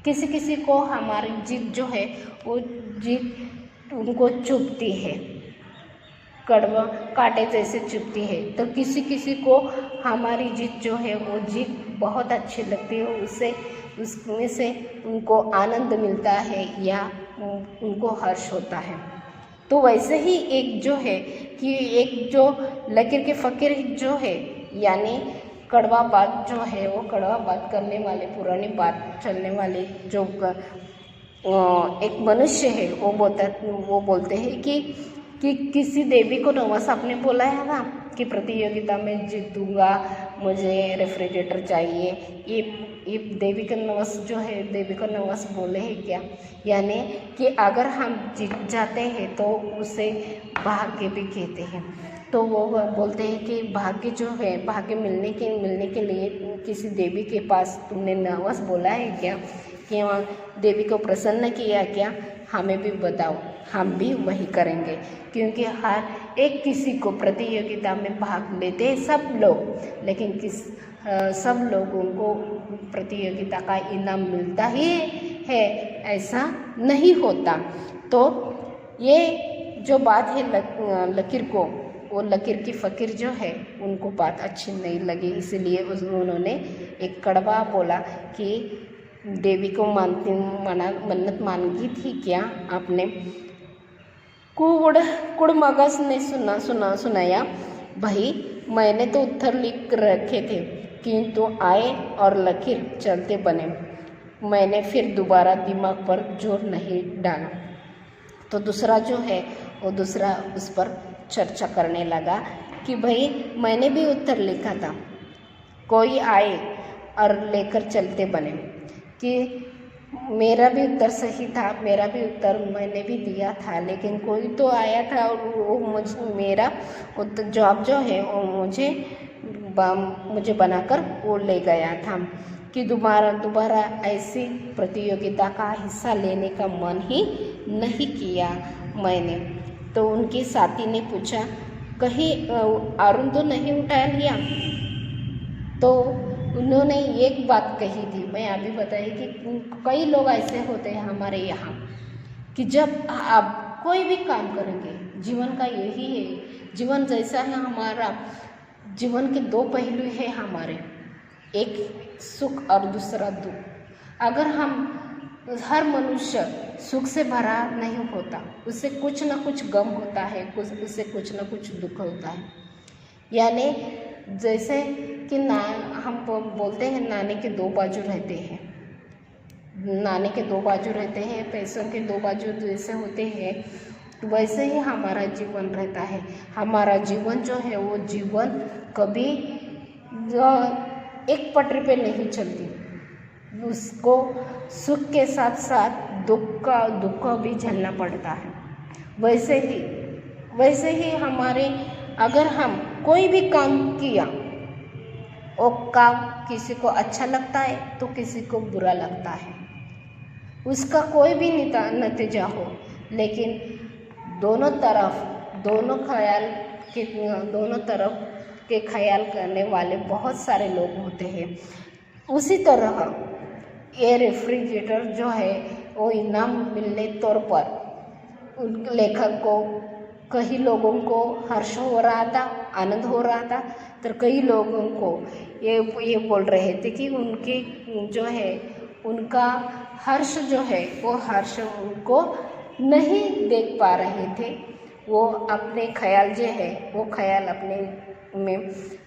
किसी किसी को हमारी जीत जो है वो जीत उनको चुभती है, कड़वा कांटे जैसे चुभती है। तो किसी किसी को हमारी जीत जो है वो जीत बहुत अच्छी लगती है, उसमें से उनको आनंद मिलता है या उनको हर्ष होता है। तो वैसे ही एक जो है कि एक जो लकीर के फ़कीर जो है, यानी कड़वा बात जो है वो कड़वा बात करने वाले, पुरानी बात चलने वाले जो एक मनुष्य है, वो बोलते हैं कि किसी देवी को नवस आपने बोलाया था कि प्रतियोगिता में जीतूंगा, मुझे रेफ्रिजरेटर चाहिए। ये देवी का नवस जो है, देवी का नवस बोले हैं क्या? यानी कि अगर हम जीत जाते हैं तो उसे भाग्य भी कहते हैं। तो वो बोलते हैं कि भाग्य जो है, भाग्य मिलने के लिए किसी देवी के पास तुमने नवस बोला है क्या? कि देवी को प्रसन्न किया क्या? हमें भी बताओ, हम भी वही करेंगे। क्योंकि हर एक किसी को प्रतियोगिता में भाग लेते हैं सब लोग, लेकिन सब लोगों को प्रतियोगिता का इनाम मिलता ही है ऐसा नहीं होता। तो ये जो बात है लकीर को, वो लकीर की फ़कीर जो है उनको बात अच्छी नहीं लगी, इसलिए उन्होंने एक कड़वा बोला कि देवी को मन्नत मांगी थी क्या आपने? कुड़मगस ने सुनाया, भाई मैंने तो उत्तर लिख रखे थे किंतु आए और लकीर चलते बने, मैंने फिर दोबारा दिमाग पर जोर नहीं डाला। तो दूसरा जो है वो दूसरा उस पर चर्चा करने लगा कि भाई मैंने भी उत्तर लिखा था, कोई आए और लेकर चलते बने, कि मेरा भी उत्तर सही था, मेरा भी उत्तर मैंने भी दिया था, लेकिन कोई तो आया था और वो मेरा उत्तर जवाब जो है वो मुझे बनाकर वो ले गया था कि दोबारा ऐसी प्रतियोगिता का हिस्सा लेने का मन ही नहीं किया मैंने। तो उनके साथी ने पूछा, कहीं अरुण तो नहीं उठा लिया? तो उन्होंने एक बात कही थी, मैं अभी बताई कि कई लोग ऐसे होते हैं हमारे यहाँ कि जब आप कोई भी काम करेंगे, जीवन का यही है, जीवन जैसा है हमारा, जीवन के दो पहलू हैं हमारे, एक सुख और दूसरा दुख। अगर हम हर मनुष्य सुख से भरा नहीं होता, उससे कुछ ना कुछ गम होता है, उससे कुछ ना कुछ दुख होता है। यानी जैसे कि हम बोलते हैं नाणे के दो बाजू रहते हैं, नाणे के दो बाजू रहते हैं, पैसों के दो बाजू जैसे होते हैं, वैसे ही हमारा जीवन रहता है। हमारा जीवन जो है वो जीवन कभी एक पटरी पे नहीं चलती, उसको सुख के साथ साथ दुख भी झेलना पड़ता है। वैसे ही हमारे, अगर हम कोई भी काम किया, वो काम किसी को अच्छा लगता है तो किसी को बुरा लगता है, उसका कोई भी नतीजा हो, लेकिन दोनों तरफ के ख्याल करने वाले बहुत सारे लोग होते हैं। उसी तरह ये रेफ्रिजरेटर जो है वो इनाम मिलने तौर पर लेखक को, कई लोगों को हर्ष हो रहा था, आनंद हो रहा था, तो कई लोगों को ये बोल रहे थे कि उनके जो है उनका हर्ष जो है वो हर्ष उनको नहीं देख पा रहे थे। वो अपने ख्याल जो है वो ख्याल अपने में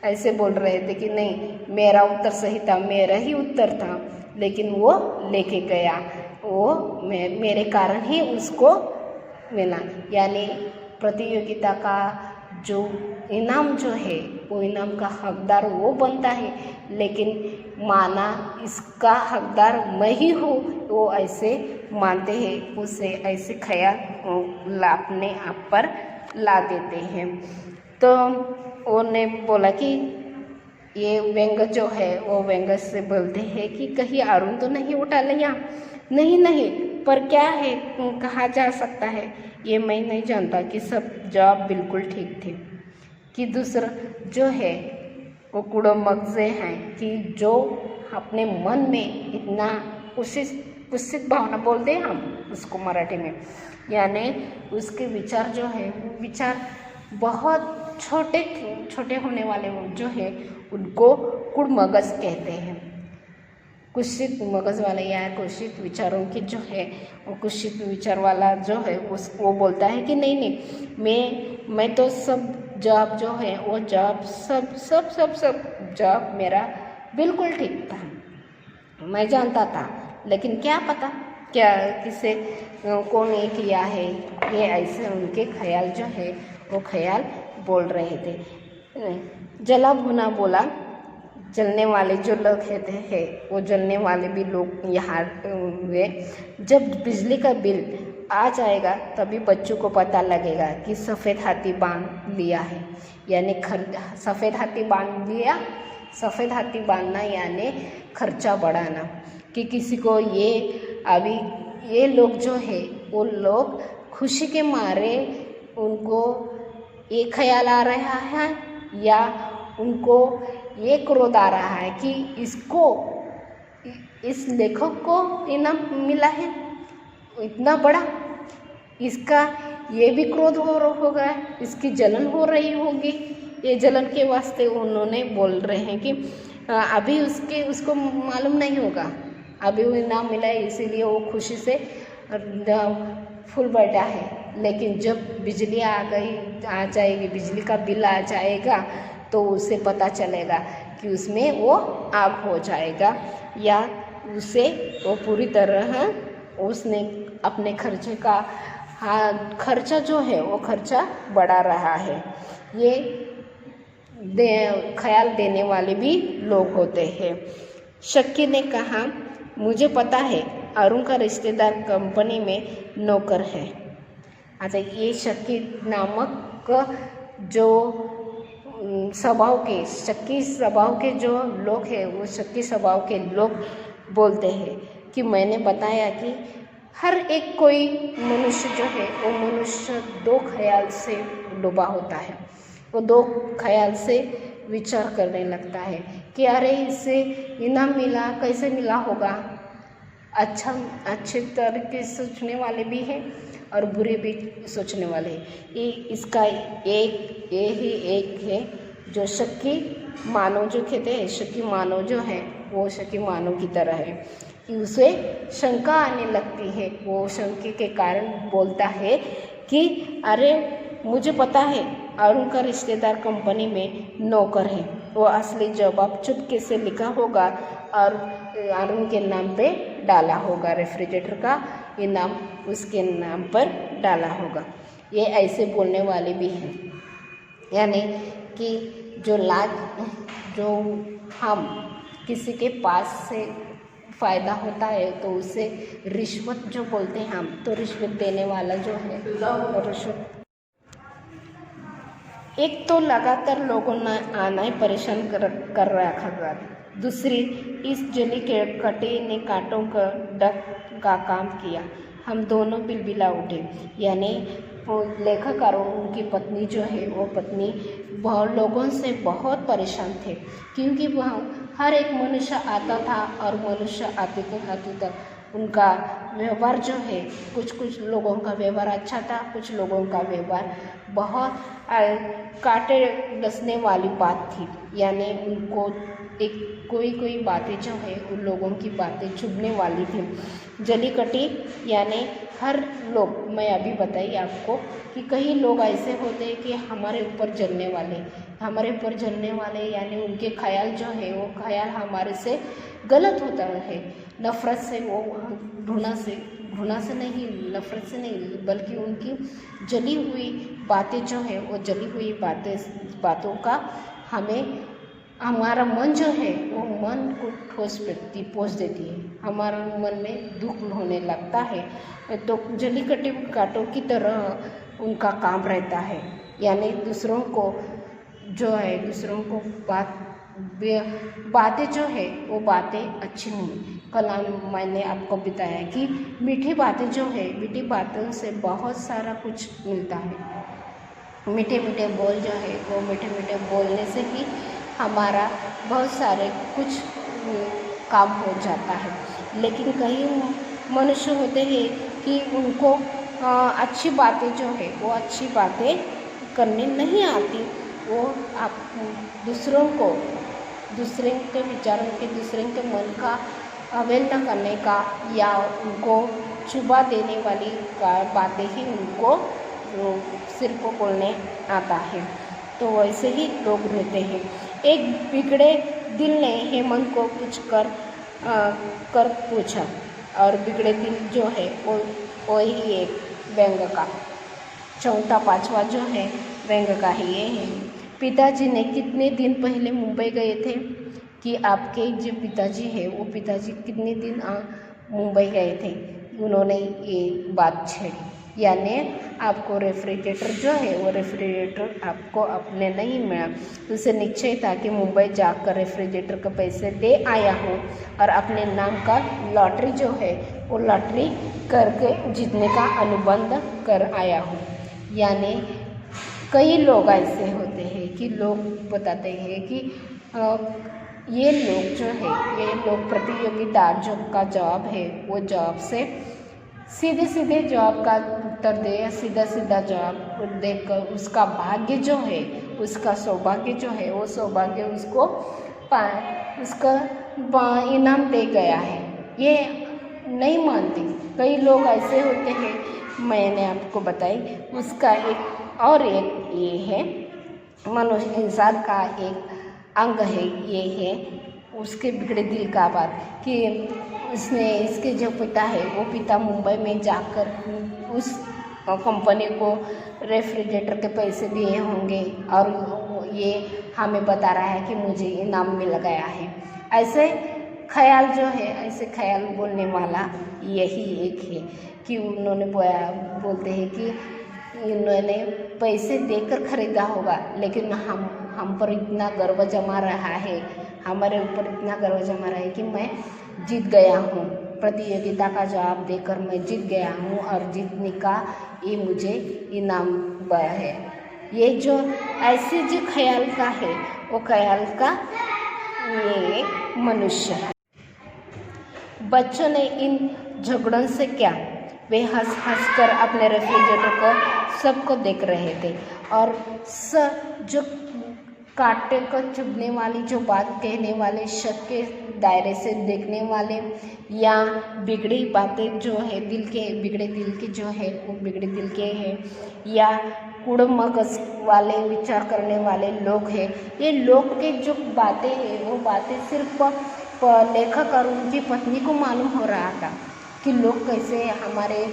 ऐसे बोल रहे थे कि नहीं, मेरा उत्तर सही था, मेरा ही उत्तर था, लेकिन वो लेके गया, वो मेरे कारण ही उसको मिला। यानी प्रतियोगिता का जो इनाम जो है वो इनाम का हकदार वो बनता है, लेकिन माना इसका हकदार मैं ही हूँ, वो ऐसे मानते हैं, उसे ऐसे ख्याल अपने आप पर ला देते हैं। तो उन्होंने बोला कि ये व्यंग जो है वो व्यंग से बोलते हैं कि कहीं अरुण तो नहीं उठा लिया? नहीं, पर क्या है, कहा जा सकता है, ये मैं नहीं जानता कि सब जवाब बिल्कुल ठीक थे। कि दूसरा जो है वो कूड़ो मगजे हैं कि जो अपने मन में इतना कुत्सित भावना बोलते हैं हम उसको मराठी में, यानी उसके विचार जो है वो विचार बहुत छोटे छोटे होने वाले जो है उनको कुड़मगज कहते हैं। कुत्सित मगज वाला या कुत्सित विचारों की जो है वो कुत्सित विचार वाला जो है वो बोलता है कि नहीं मैं तो सब जॉब जो है वो जॉब सब जॉब मेरा बिल्कुल ठीक था, मैं जानता था, लेकिन क्या पता क्या किसे कौन ये किया है, ये ऐसे उनके ख्याल जो है वो ख्याल बोल रहे थे। जला भुना बोला, जलने वाले जो लोग कहते हैं वो जलने वाले भी लोग यहाँ हुए। जब बिजली का बिल आ जाएगा तभी बच्चों को पता लगेगा कि सफ़ेद हाथी बांध लिया है, यानी सफ़ेद हाथी बांध लिया। सफ़ेद हाथी बांधना यानी खर्चा बढ़ाना, कि किसी को ये लोग जो है वो लोग खुशी के मारे उनको ये ख्याल आ रहा है या उनको ये क्रोध आ रहा है कि इस लेखक को इनाम मिला है इतना बड़ा, इसका ये भी क्रोध होगा, इसकी जलन हो रही होगी। ये जलन के वास्ते उन्होंने बोल रहे हैं कि अभी उसको मालूम नहीं होगा, अभी वो इनाम मिला है इसीलिए वो खुशी से फुल बैठा है। लेकिन जब बिजली आ जाएगी, बिजली का बिल आ जाएगा तो उसे पता चलेगा कि उसमें वो आग हो जाएगा या उसे वो पूरी तरह उसने अपने खर्चा जो है वो खर्चा बढ़ा रहा है। ये ख्याल देने वाले भी लोग होते हैं। शक्की ने कहा, मुझे पता है अरुण का रिश्तेदार कंपनी में नौकर है। अच्छा, ये शक्की नामक जो शक्की स्वभाव के जो लोग हैं वो शक्की स्वभाव के लोग बोलते हैं कि मैंने बताया कि हर एक कोई मनुष्य जो है वो मनुष्य दो ख्याल से डूबा होता है। वो दो ख्याल से विचार करने लगता है कि अरे इससे इनाम मिला, कैसे मिला होगा। अच्छे तरीके से सोचने वाले भी हैं और बुरे भी सोचने वाले हैं। ये इसका एक है जो शक्की मानव जो कहते हैं, शक्की मानव जो है वो शक्की मानव की तरह है कि उसे शंका आने लगती है। वो शंके के कारण बोलता है कि अरे मुझे पता है अरुण का रिश्तेदार कंपनी में नौकर है, वो असली जवाब चुपके से लिखा होगा और अरुण के नाम पे डाला होगा, रेफ्रिजरेटर का इनाम उसके नाम पर डाला होगा। ये ऐसे बोलने वाले भी हैं, यानी कि जो हम किसी के पास से फ़ायदा होता है तो उसे रिश्वत जो बोलते हैं हम, तो रिश्वत देने वाला जो है रिश्वत। एक तो लगातार लोगों ने आना ही परेशान कर रखा था, दूसरी इस जली के कटे ने कांटों का डक का काम किया। हम दोनों बिलबिला उठे, यानी लेखक और उनकी पत्नी जो है वो पत्नी बहुत लोगों से बहुत परेशान थे, क्योंकि वह हर एक मनुष्य आता था और मनुष्य आते तक उनका व्यवहार जो है, कुछ लोगों का व्यवहार अच्छा था, कुछ लोगों का व्यवहार बहुत काटे डसने वाली बात थी। यानी उनको एक कोई बातें जो है उन लोगों की बातें चुभने वाली थी। जली कटी यानी हर लोग, मैं अभी बताई आपको कि कई लोग ऐसे होते हैं कि हमारे ऊपर जलने वाले यानी उनके ख्याल जो है वो ख्याल हमारे से गलत होता है। नफ़रत से, वो घृणा से नहीं, नफ़रत से नहीं, बल्कि उनकी जली हुई बातें जो है वो जली हुई बातों का हमारा मन जो है वो मन को ठोस पहुँच देती है, हमारा मन में दुख होने लगता है। तो जली कटे कांटों की तरह उनका काम रहता है, यानी दूसरों को बातें जो है वो बातें अच्छी नहीं। कल मैंने आपको बताया कि मीठी बातें जो है, मीठी बातों से बहुत सारा कुछ मिलता है। मीठे मीठे बोल जो है वो मीठे मीठे बोलने से ही हमारा बहुत सारे कुछ काम हो जाता है। लेकिन कई मनुष्य होते हैं कि उनको अच्छी बातें जो है वो अच्छी बातें करने नहीं आती। वो आप दूसरों को दूसरे के विचारों के दूसरे के मन का अवहेलना करने का या उनको चुभा देने वाली बातें ही उनको सिर को बोलने आता है। तो वैसे ही लोग रहते हैं। एक बिगड़े दिल ने हेमंत को कुछ कर पूछा और बिगड़े दिल जो है वो ही एक व्यंग का चौथा पांचवा जो है व्यंग का ही ये है। पिताजी ने कितने दिन पहले मुंबई गए थे कि आपके जो पिताजी है वो पिताजी कितने दिन मुंबई गए थे, उन्होंने ये बात छेड़ी। यानी आपको रेफ्रिजरेटर जो है वो रेफ्रिजरेटर आपको अपने नहीं मिला, उसे निश्चय था कि मुंबई जाकर रेफ्रिजरेटर के पैसे दे आया हूँ और अपने नाम का लॉटरी जो है वो लॉटरी करके जीतने का अनुबंध कर आया हूँ। यानी कई लोग ऐसे होते हैं कि लोग बताते हैं कि ये लोग जो है ये लोग प्रतियोगिता जो का जवाब है वो जवाब से सीधे सीधे जवाब का उत्तर दे या सीधा सीधा जवाब देकर उसका भाग्य जो है उसका सौभाग्य जो है वो सौभाग्य उसको उसका इनाम दे गया है, ये नहीं मानती। कई लोग ऐसे होते हैं, मैंने आपको बताई। उसका एक और एक ये है मनुष्य इंसान का एक अंग है, ये है उसके बिगड़े दिल का बात कि उसने इसके जो पिता है वो पिता मुंबई में जाकर उस कंपनी को रेफ्रिजरेटर के पैसे दिए होंगे और ये हमें बता रहा है कि मुझे इनाम मिल गया है। ऐसे ख्याल जो है ऐसे ख्याल बोलने वाला यही एक है कि उन्होंने बोलते हैं कि इन्होंने पैसे देकर खरीदा होगा, लेकिन हम पर इतना गर्व जमा रहा है, हमारे ऊपर इतना गर्व जमा रहा है कि मैं जीत गया हूँ, प्रतियोगिता का जवाब देकर मैं जीत गया हूँ और जीतने का ये मुझे इनाम मिला है। ये जो ऐसे जो ख्याल का है वो ख्याल का ये मनुष्य है। बच्चों ने इन झगड़ों से क्या, वे हंस हंस कर अपने रेफ्रिजरेटर को सबको देख रहे थे और जो कांटे को चुभने वाली जो बात कहने वाले, शक के दायरे से देखने वाले या बिगड़ी बातें जो है दिल के बिगड़े दिल के जो है वो बिगड़े दिल के हैं या कुड़मगज वाले विचार करने वाले लोग हैं, ये लोग के जो बातें हैं वो बातें सिर्फ लेखक और उनकी पत्नी को मालूम हो रहा था कि लोग कैसे हमारे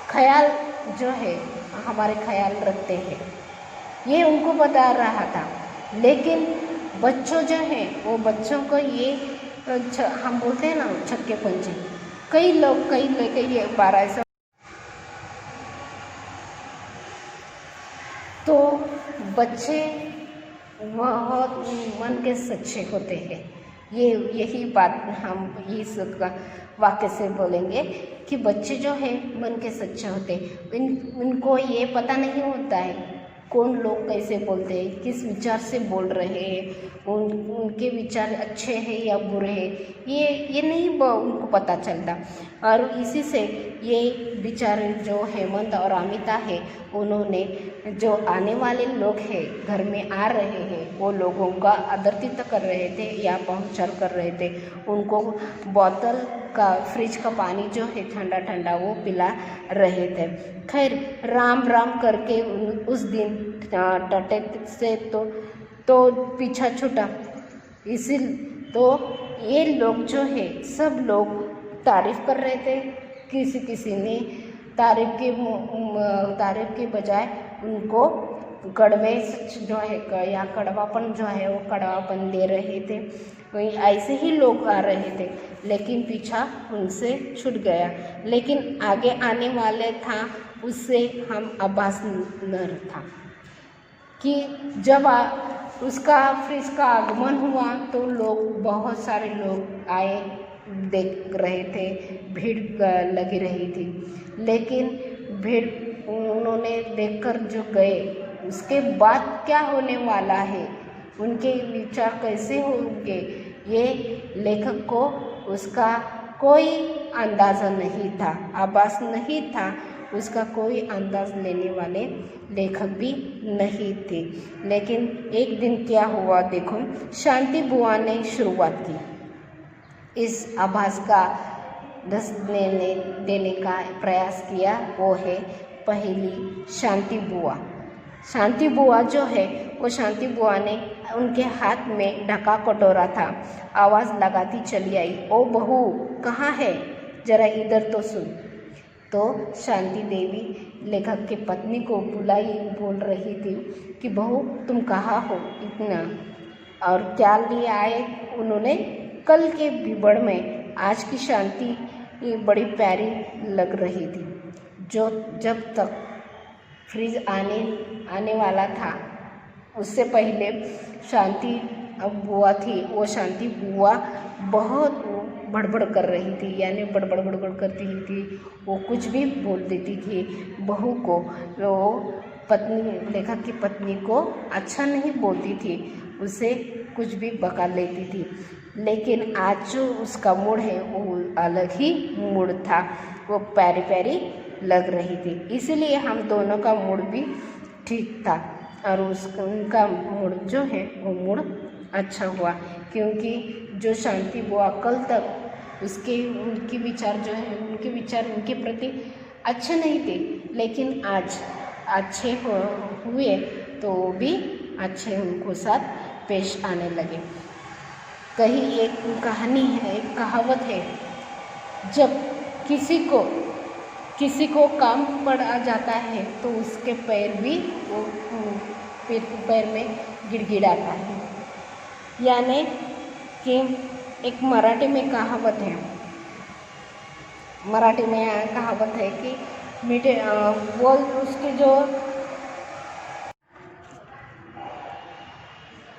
ख्याल जो है हमारे ख्याल रखते हैं, ये उनको बता रहा था। लेकिन बच्चों जो हैं वो बच्चों को ये हम बोलते हैं ना छक्के पंजे, कई लोग कई लेके ये 1200 तो बच्चे बहुत मन के सच्चे होते हैं। यही बात हम इस वाक्य से बोलेंगे कि बच्चे जो है मन के सच्चे होते हैं। उनको ये पता नहीं होता है कौन लोग कैसे बोलते हैं, किस विचार से बोल रहे हैं, उनके विचार अच्छे हैं या बुरे हैं, ये नहीं उनको पता चलता। और इसी से ये बेचारे जो हेमंत और अमिता है उन्होंने जो आने वाले लोग हैं घर में आ रहे हैं वो लोगों का आदरातिथ्य कर रहे थे या पहुंचल कर रहे थे, उनको बोतल का फ्रिज का पानी जो है ठंडा ठंडा वो पिला रहे थे। खैर राम राम करके उस दिन टटे से तो पीछा छूटा। इसी तो ये लोग जो है सब लोग तारीफ़ कर रहे थे, किसी ने तारीफ़ के बजाय उनको कड़वे जो है या कड़वापन जो है वो कड़वापन दे रहे थे। वही ऐसे ही लोग आ रहे थे लेकिन पीछा उनसे छूट गया, लेकिन आगे आने वाले था उससे हम आभास न था कि जब उसका फ्रिज का आगमन हुआ तो लोग बहुत सारे लोग आए देख रहे थे, भीड़ लगी रही थी। लेकिन भीड़ उन्होंने देखकर जो गए उसके बाद क्या होने वाला है, उनके विचार कैसे होंगे, ये लेखक को उसका कोई अंदाज़ा नहीं था, आभास नहीं था, उसका कोई अंदाज़ लेने वाले लेखक भी नहीं थे। लेकिन एक दिन क्या हुआ देखो, शांति बुआ ने शुरुआत की, इस आभास का दस देने का प्रयास किया। वो है पहली शांति बुआ। शांति बुआ जो है वो शांति बुआ ने उनके हाथ में ढका कटोरा था, आवाज़ लगाती चली आई, ओ बहू कहाँ है, जरा इधर तो सुन। तो शांति देवी लेखक की पत्नी को बुलाई बोल रही थी कि बहू तुम कहाँ हो इतना, और क्या लिए आए। उन्होंने कल के बिबड़ में आज की शांति बड़ी प्यारी लग रही थी। जो जब तक फ्रिज आने वाला था उससे पहले शांति बुआ थी, वो शांति बुआ बहुत बड़बड़ कर रही थी, यानी बड़बड़ करती ही थी। वो कुछ भी बोल देती थी बहू को, वो पत्नी लेखक की पत्नी को अच्छा नहीं बोलती थी, उसे कुछ भी बका लेती थी। लेकिन आज जो उसका मूड है वो अलग ही मूड था, वो प्यारी प्यारी लग रही थी, इसलिए हम दोनों का मूड भी ठीक था और उनका मूड जो है वो मूड अच्छा हुआ, क्योंकि जो शांति बुआ कल तक उनके विचार जो है उनके विचार उनके प्रति अच्छे नहीं थे, लेकिन आज अच्छे हुए तो भी अच्छे उनको साथ पेश आने लगे। कहीं एक कहानी है, एक कहावत है, जब किसी को काम पड़ जाता है तो उसके पैर भी वो पैर में गिड़गिड़ाता है। यानी कि एक मराठी में कहावत है, कि मीठे वो उसके जो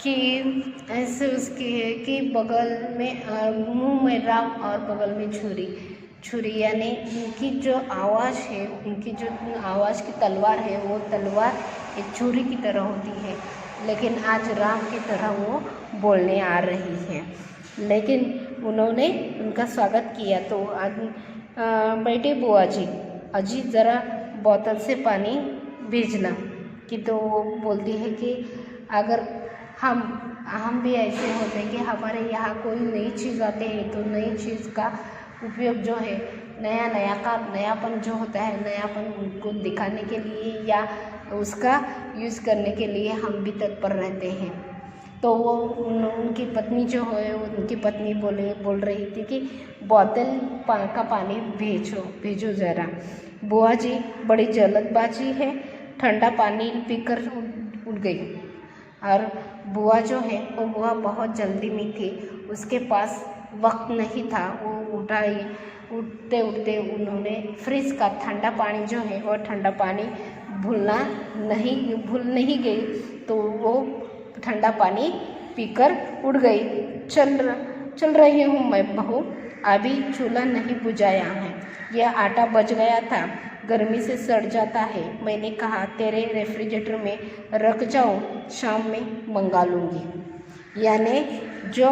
कि ऐसे उसकी है कि बगल में मुंह में राम और बगल में छुरी, यानी उनकी जो आवाज़ है, उनकी जो आवाज़ की तलवार है, वो तलवार एक छुरी की तरह होती है, लेकिन आज राम की तरह वो बोलने आ रही है। लेकिन उन्होंने उनका स्वागत किया तो आज बैठे बुआ जी, अजी ज़रा बोतल से पानी भेजना, कि तो वो बोलती है कि अगर हम भी ऐसे होते हैं कि हमारे यहाँ कोई नई चीज़ आते हैं तो नई चीज़ का उपयोग जो है नयापन जो होता है, नयापन उनको दिखाने के लिए या उसका यूज़ करने के लिए हम भी तत्पर रहते हैं। तो वो उनकी पत्नी जो है, उनकी पत्नी बोल रही थी कि बोतल का पानी भेजो ज़रा। बुआ जी बड़ी जल्दबाजी है, ठंडा पानी पीकर उठ गई। और बुआ जो है वो बुआ बहुत जल्दी में थी, उसके पास वक्त नहीं था। वो उठते उन्होंने फ्रिज का ठंडा पानी जो है वो ठंडा पानी भूल नहीं गई, तो वो ठंडा पानी पीकर उड़ गई। चल रही हूँ मैं बहू, अभी चूल्हा नहीं बुझाया है, यह आटा बच गया था, गर्मी से सड़ जाता है। मैंने कहा तेरे रेफ्रिजरेटर में रख जाओ, शाम में मंगा लूँगी। यानी जो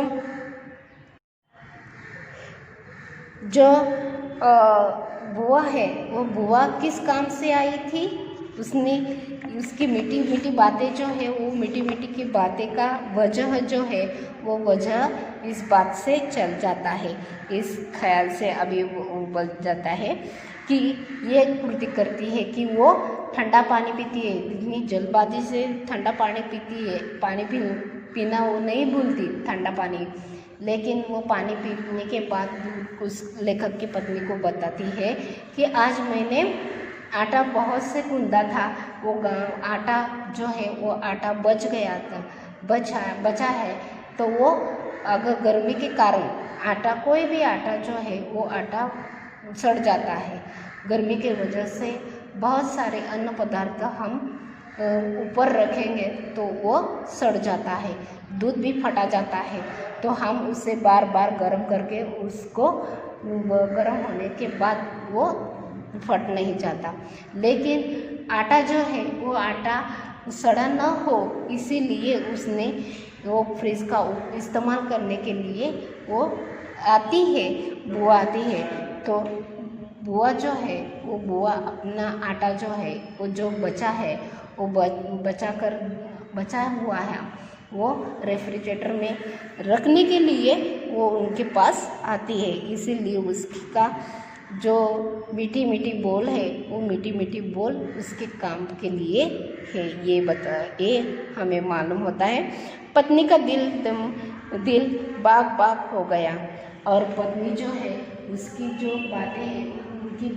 बुआ है वो बुआ किस काम से आई थी, उसकी मीठी बातें जो है, वो मीठी की बातें का वजह जो है वो वजह इस बात से चल जाता है, इस ख्याल से अभी वो बल जाता है कि ये पूर्ति करती है कि वो ठंडा पानी पीती है, इतनी जल्दबाजी से ठंडा पानी पीती है, पानी पीना वो नहीं भूलती ठंडा पानी। लेकिन वो पानी पीने के बाद उस लेखक की पत्नी को बताती है कि आज मैंने आटा बहुत से गूंदा था, वो आटा जो है वो आटा बच गया था, बचा है, तो वो अगर गर्मी के कारण आटा, कोई भी आटा जो है वो आटा सड़ जाता है। गर्मी के वजह से बहुत सारे अन्न पदार्थ हम ऊपर रखेंगे तो वो सड़ जाता है, दूध भी फटा जाता है, तो हम उसे बार बार गर्म करके उसको गर्म होने के बाद वो फट नहीं जाता। लेकिन आटा जो है वो आटा सड़ा न हो, इसीलिए उसने वो फ्रिज का इस्तेमाल करने के लिए वो आती है, बुआ आती है। तो बुआ जो है वो बुआ अपना आटा जो है वो जो बचा है वो बचा हुआ है वो रेफ्रिजरेटर में रखने के लिए वो उनके पास आती है। इसीलिए उसका जो मीठी मीठी बोल है वो मीठी मीठी बोल उसके काम के लिए है, ये हमें मालूम होता है। पत्नी का दिल बाग बाग हो गया और पत्नी जो है उसकी जो बातें हैं उनकी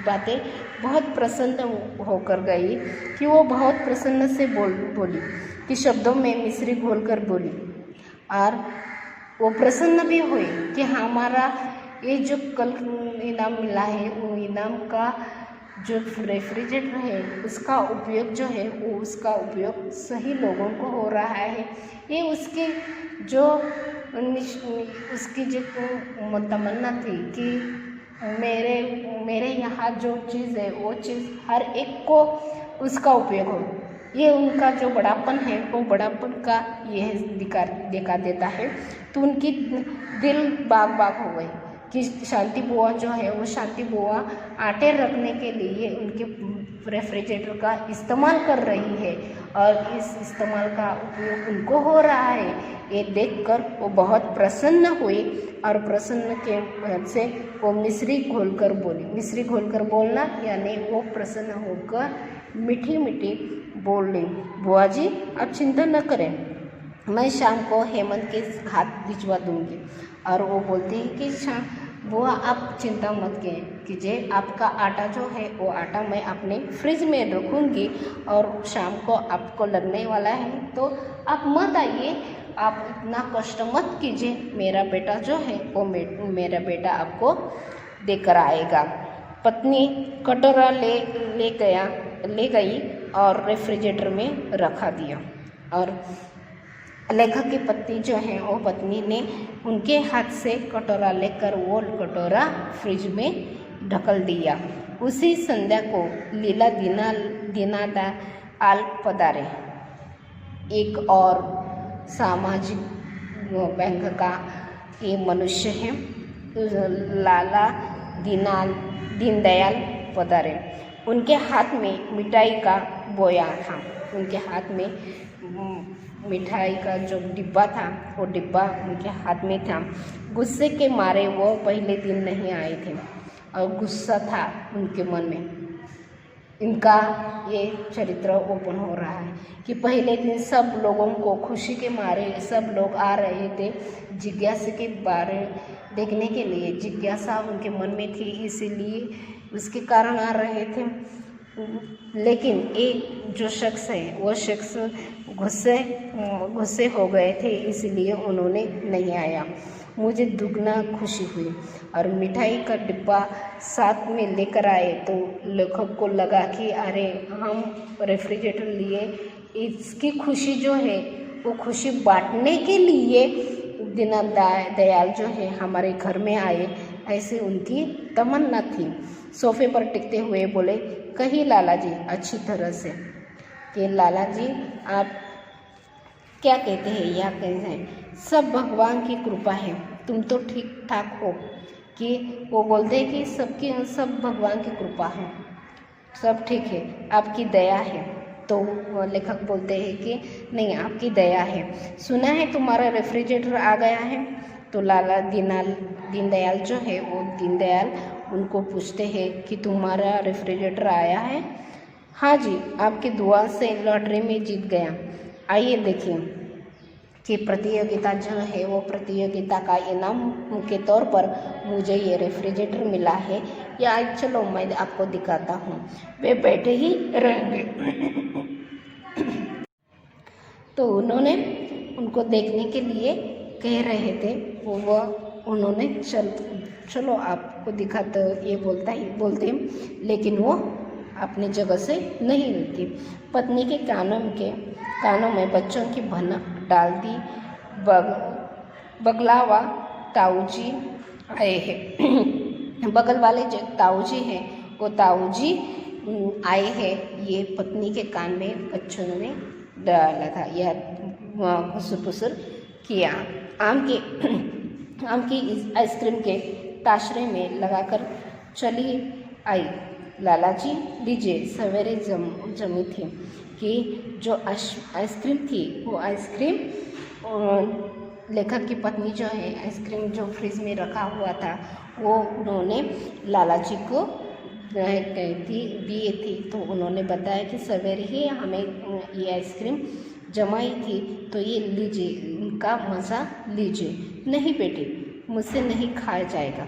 बातें बहुत प्रसन्न होकर गई कि वो बहुत प्रसन्न से बोली कि शब्दों में मिश्री घोलकर बोली। और वो प्रसन्न भी हुई कि हमारा ये जो कल इनाम मिला है वो इनाम का जो रेफ्रिजरेटर है उसका उपयोग जो है वो उसका उपयोग सही लोगों को हो रहा है। ये उसकी जो तमन्ना थी कि मेरे यहाँ जो चीज़ है वो चीज़ हर एक को उसका उपयोग हो। ये उनका जो बड़ापन है वो बड़ापन का यह दिखा देता है। तो उनकी दिल बाग बाग हो गई कि शांति बुआ जो है वो शांति बुआ आटे रखने के लिए उनके रेफ्रिजरेटर का इस्तेमाल कर रही है और इस इस्तेमाल का उपयोग उनको हो रहा है। ये देखकर वो बहुत प्रसन्न हुई और प्रसन्न के वजह से वो मिश्री घोलकर बोली। मिश्री घोलकर बोलना यानी वो प्रसन्न होकर मीठी मीठी बोल रही, बुआ जी आप चिंता न करें, मैं शाम को हेमंत के हाथ भिजवा दूंगी। और वो बोलती है कि बुआ आप चिंता मत कीजिए, आपका आटा जो है वो आटा मैं अपने फ्रिज में रखूँगी और शाम को आपको लगने वाला है तो आप मत आइए, आप इतना कष्ट मत कीजिए, मेरा बेटा जो है वो मेरा बेटा आपको देकर आएगा। पत्नी कटोरा ले गई और रेफ्रिजरेटर में रखा दिया। और लेखक की पत्नी जो है वो पत्नी ने उनके हाथ से कटोरा लेकर वो कटोरा फ्रिज में ढकल दिया। उसी संध्या को लीला दीनादाल पधारे, एक और सामाजिक बैंक का ये मनुष्य है, लाला दीनदयाल पधारे। उनके हाथ में मिठाई का बोया था, उनके हाथ में मिठाई का जो डिब्बा था वो डिब्बा उनके हाथ में था। गुस्से के मारे वो पहले दिन नहीं आए थे और गुस्सा था उनके मन में। इनका ये चरित्र ओपन हो रहा है कि पहले दिन सब लोगों को खुशी के मारे सब लोग आ रहे थे जिज्ञासा के बारे देखने के लिए, जिज्ञासा उनके मन में थी इसीलिए उसके कारण आ रहे थे। लेकिन एक जो शख्स है वो शख्स गुस्से हो गए थे इसलिए उन्होंने नहीं आया। मुझे दुगना खुशी हुई और मिठाई का डिब्बा साथ में लेकर आए तो लेखक को लगा कि अरे हम रेफ्रिजरेटर लिए, इसकी खुशी जो है वो खुशी बांटने के लिए दीनदयाल जो है हमारे घर में आए, ऐसे उनकी तमन्ना थी। सोफे पर टिकते हुए बोले, कही लाला जी अच्छी तरह से कि लाला जी आप क्या कहते हैं या कहते हैं सब भगवान की कृपा है, तुम तो ठीक ठाक हो। कि वो बोलते हैं कि सब भगवान की कृपा है, सब ठीक है, आपकी दया है। तो लेखक बोलते हैं कि नहीं आपकी दया है, सुना है तुम्हारा रेफ्रिजरेटर आ गया है। तो लाला दीनदयाल जो है वो दीनदयाल उनको पूछते हैं कि तुम्हारा रेफ्रिजरेटर आया है। हाँ जी, आपकी दुआ से लॉटरी में जीत गया। आइए देखिए कि प्रतियोगिता जो है वो प्रतियोगिता का इनाम के तौर पर मुझे ये रेफ्रिजरेटर मिला है, या चलो मैं आपको दिखाता हूँ। वे बैठे ही रहेंगे। तो उन्होंने उनको देखने के लिए कह रहे थे, उन्होंने चलो आपको दिखाते ये बोलते लेकिन वो अपनी जगह से नहीं रुकी। पत्नी के कानों में बच्चों की भनक डाल दी। बगलावा ताऊजी आए हैं। बगल वाले जो ताऊजी हैं वो ताऊजी आए हैं, ये पत्नी के कान में बच्चों ने डाला था, यह खुसुर किया। आम की इस आइसक्रीम के ताशरे में लगाकर चली आई। लाला जी लीजिए, सवेरे जमी थी कि जो आइसक्रीम थी वो आइसक्रीम लेखक की पत्नी जो है आइसक्रीम जो फ्रिज में रखा हुआ था वो उन्होंने लाला जी को दिए थी। तो उन्होंने बताया कि सवेरे ही हमें ये आइसक्रीम जमाई थी, तो ये लीजिए, इनका मज़ा लीजिए। नहीं बेटे, मुझसे नहीं खाया जाएगा।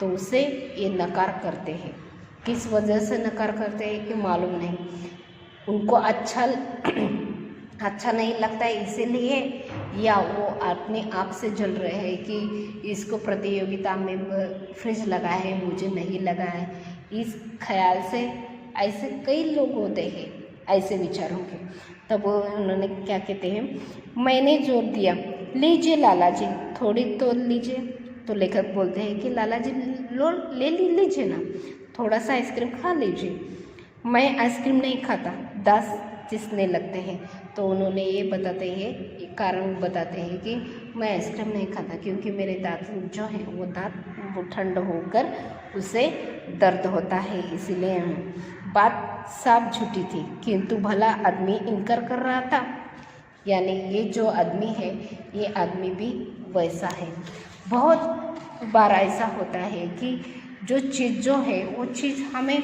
तो उसे ये नकार करते हैं। किस वजह से नकार करते हैं कि मालूम नहीं, उनको अच्छा नहीं लगता है इसीलिए, या वो अपने आप से जल रहे हैं कि इसको प्रतियोगिता में फ्रिज लगा है, मुझे नहीं लगा है। इस ख्याल से ऐसे कई लोग होते हैं ऐसे विचारों के। तब उन्होंने क्या कहते हैं, मैंने जोर दिया, लीजिए लाला जी, थोड़ी तो लीजिए। तो लेखक बोलते हैं कि लाला जी लीजिए ना, थोड़ा सा आइसक्रीम खा लीजिए। मैं आइसक्रीम नहीं खाता, दांत चीसने लगते हैं। तो उन्होंने ये बताते हैं, कारण बताते हैं कि मैं आइसक्रीम नहीं खाता क्योंकि मेरे दांत जो हैं वो दांत ठंड होकर उसे दर्द होता है, इसीलिए। बात साफ झूठी थी, किंतु भला आदमी इनकार कर रहा था। यानी ये जो आदमी है ये आदमी भी वैसा है। बहुत बार ऐसा होता है कि जो चीज़ जो है वो चीज़ हमें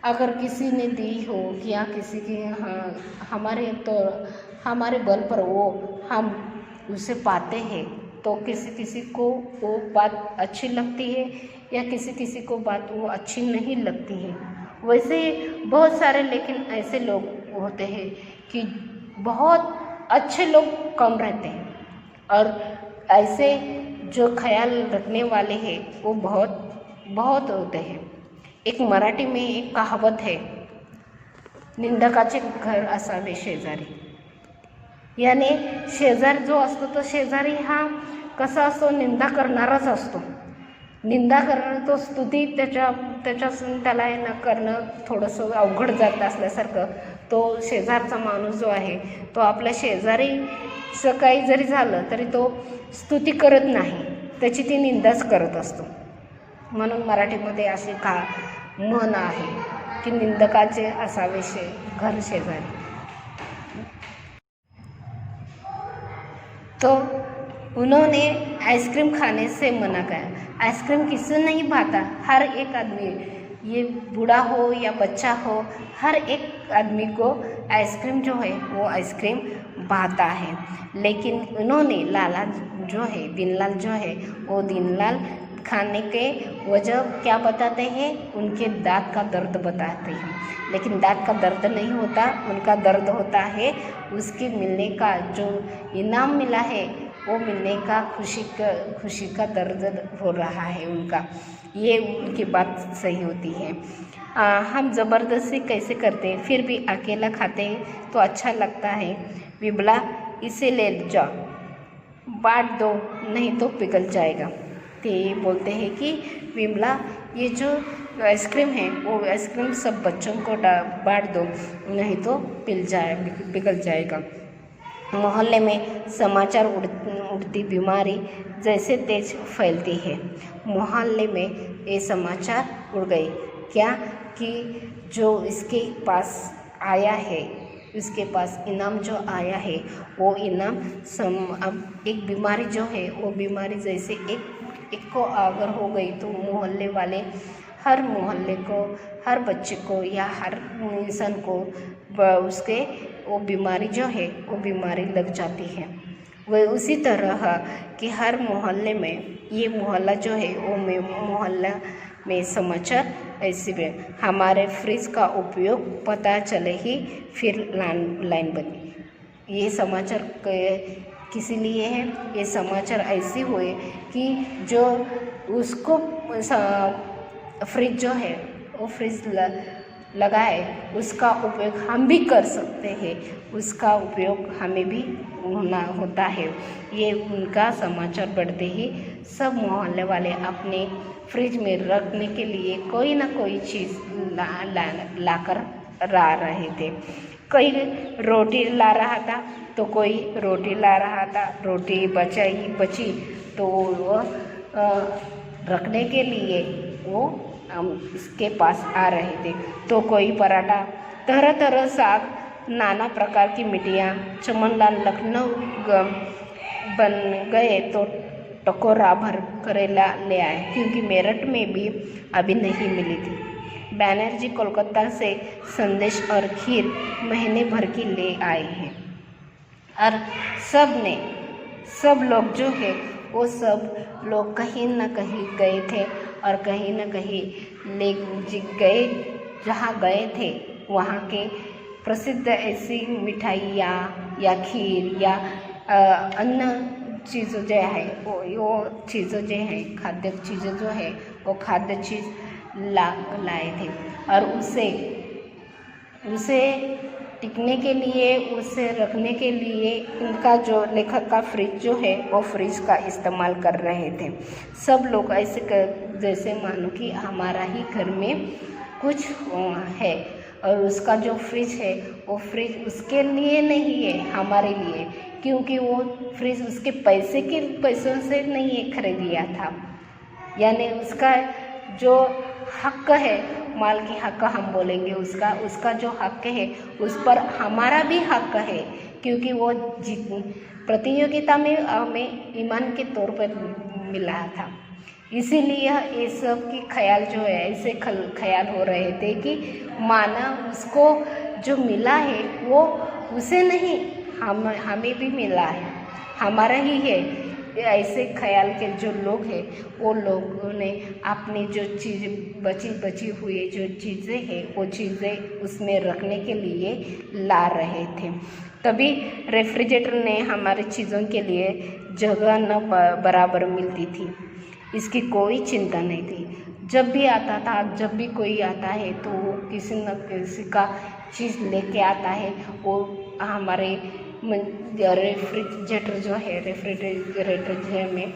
अगर किसी ने दी हो या किसी की हमारे बल पर वो हम उसे पाते हैं, तो किसी को वो बात अच्छी लगती है या किसी को बात वो अच्छी नहीं लगती है। वैसे बहुत सारे लेकिन ऐसे लोग होते हैं कि बहुत अच्छे लोग कम रहते हैं और ऐसे जो ख्याल रखने वाले हैं वो बहुत होते हैं। एक मराठी में एक कहावत है, निंदकाचे घर असावे शेजारी। याने शेजार जो असतो तो शेजारी हा कसा असतो, निंदा करणाराच असतो। निंदा करणं तो स्तुती त्याला न करणं थोडंसं अवघड जात असल्यासारखं, तो शेजारचा माणूस जो आहे तो आपल्या शेजारीचं काही जरी झालं तरी तो स्तुती करत नाही, त्याची ती निंदाच करत असतो। म्हणून मराठीमध्ये अशी म्हण आहे कि निंदकाचे असावे घर शेजारी। तो उन्होंने आइसक्रीम खाने से मना किया। आइसक्रीम किसे नहीं भाता, हर एक आदमी, ये बूढ़ा हो या बच्चा हो, हर एक आदमी को आइसक्रीम जो है वो आइसक्रीम भाता है। लेकिन उन्होंने लाला जो है, दीनलाल जो है, वो दीनलाल खाने के वजह क्या बताते हैं, उनके दांत का दर्द बताते हैं। लेकिन दांत का दर्द नहीं होता, उनका दर्द होता है उसके मिलने का जो इनाम मिला है वो मिलने का खुशी का दर्द हो रहा है उनका। ये उनकी बात सही होती है। हम ज़बरदस्ती कैसे करते हैं, फिर भी अकेला खाते हैं तो अच्छा लगता है। बिबला इसे ले जाओ, बांट दो नहीं तो पिघल जाएगा। तो ये बोलते हैं कि विमला ये जो आइसक्रीम है वो आइसक्रीम सब बच्चों को बांट दो नहीं तो पिघल जाएगा। मोहल्ले में समाचार उड़ती बीमारी जैसे तेज फैलती है। मोहल्ले में ये समाचार उड़ गए क्या कि जो इसके पास आया है, उसके पास इनाम जो आया है वो इनाम अब एक बीमारी जो है वो बीमारी जैसे एक को अगर हो गई तो मोहल्ले वाले हर मोहल्ले को, हर बच्चे को या हर इंसान को उसके वो बीमारी जो है वो बीमारी लग जाती है। वह उसी तरह कि हर मोहल्ले में ये मोहल्ला जो है वो मोहल्ला में समाचार ऐसे में हमारे फ्रिज का उपयोग पता चले ही फिर लाइन बनी। ये समाचार किसी लिए है, ये समाचार ऐसे हुए कि जो उसको फ्रिज जो है वो फ्रिज लगा है उसका उपयोग हम भी कर सकते हैं, उसका उपयोग हमें भी होता है। ये उनका समाचार बढ़ते ही सब मोहल्ले वाले अपने फ्रिज में रखने के लिए कोई ना कोई चीज़ लाकर ला रहे थे। कोई रोटी ला रहा था तो कोई रोटी ला रहा था, रोटी बची तो वो रखने के लिए वो इसके पास आ रहे थे। तो कोई पराठा, तरह तरह साग, नाना प्रकार की मिठाइयाँ। चमनलाल लखनऊ बन गए तो टकोरा भर करेला ले आए, क्योंकि मेरठ में भी अभी नहीं मिली थी। बैनर्जी कोलकाता से संदेश और खीर महीने भर की ले आए हैं। और सब लोग जो है वो सब लोग कहीं ना कहीं गए थे और कहीं ना कहीं ले गए, जहाँ गए थे वहाँ के प्रसिद्ध ऐसी मिठाइयाँ या खीर या अन्य चीज़ों जो है वो चीज़ों जो है खाद्य चीज़ें जो है वो खाद्य चीज़ लाए थे। और उसे टिकने के लिए, उसे रखने के लिए इनका जो लेखक का फ्रिज जो है वो फ्रिज का इस्तेमाल कर रहे थे। सब लोग ऐसे जैसे मानो कि हमारा ही घर में कुछ है, और उसका जो फ्रिज है वो फ्रिज उसके लिए नहीं है, हमारे लिए, क्योंकि वो फ्रिज उसके पैसों से नहीं खरीदिया था। यानी उसका जो हक है, माल की हक हम बोलेंगे, उसका जो हक है उस पर हमारा भी हक है, क्योंकि वो प्रतियोगिता में हमें ईमान के तौर पर मिला था। इसीलिए ये सब की ख्याल जो है ऐसे ख्याल हो रहे थे कि माना उसको जो मिला है वो उसे नहीं, हमें भी मिला है, हमारा ही है। ऐसे ख्याल के जो लोग हैं वो लोगों ने अपनी जो चीज़ बची हुई जो चीज़ें हैं वो चीज़ें उसमें रखने के लिए ला रहे थे। तभी रेफ्रिजरेटर ने हमारी चीज़ों के लिए जगह न बराबर मिलती थी, इसकी कोई चिंता नहीं थी। जब भी आता था, जब भी कोई आता है तो वो किसी न किसी का चीज़ लेके आता है। वो हमारे रेफ्रिजरेटर जो है, रेफ्रिजरेटर में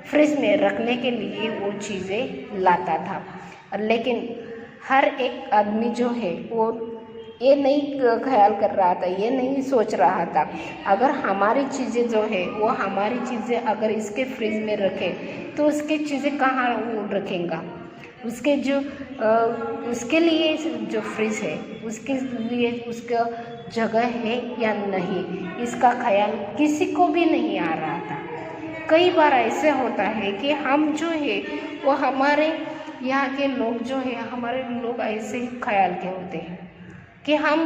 फ्रिज में रखने के लिए वो चीज़ें लाता था। लेकिन हर एक आदमी जो है वो ये नहीं ख्याल कर रहा था, ये नहीं सोच रहा था, अगर हमारी चीज़ें जो है वो हमारी चीज़ें अगर इसके फ्रिज में रखे तो उसकी चीज़ें कहाँ रखेगा। उसके जो उसके लिए जो फ्रिज है उसके लिए उसका जगह है या नहीं, इसका ख्याल किसी को भी नहीं आ रहा था। कई बार ऐसे होता है कि हम जो है वो हमारे यहाँ के लोग जो है, हमारे लोग ऐसे ही ख्याल के होते हैं कि हम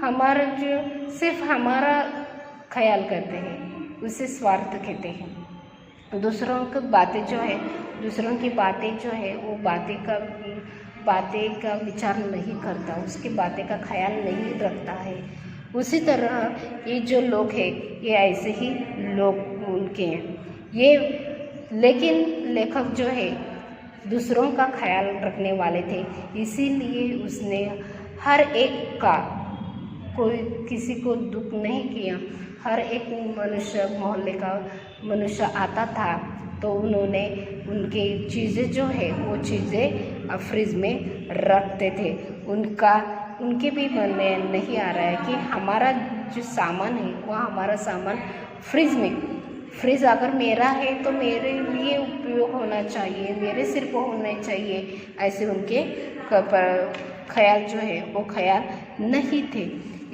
हमारा जो सिर्फ हमारा ख्याल करते हैं, उसे स्वार्थ कहते हैं। दूसरों की बातें जो है, दूसरों की बातें जो है वो बातें का विचार नहीं करता, उसकी बातें का ख्याल नहीं रखता है। उसी तरह ये जो लोग हैं ये ऐसे ही लोग उनके हैं ये। लेकिन लेखक जो है दूसरों का ख्याल रखने वाले थे, इसीलिए उसने हर एक का कोई किसी को दुख नहीं किया। हर एक मनुष्य, मोहल्ले का मनुष्य आता था तो उन्होंने उनकी चीज़ें जो है वो चीज़ें फ्रिज में रखते थे। उनके भी मन में नहीं आ रहा है कि हमारा जो सामान है वो हमारा सामान फ्रिज अगर मेरा है तो मेरे लिए उपयोग होना चाहिए, मेरे सिर पर होना चाहिए। ऐसे उनके ख्याल जो है वो ख्याल नहीं थे।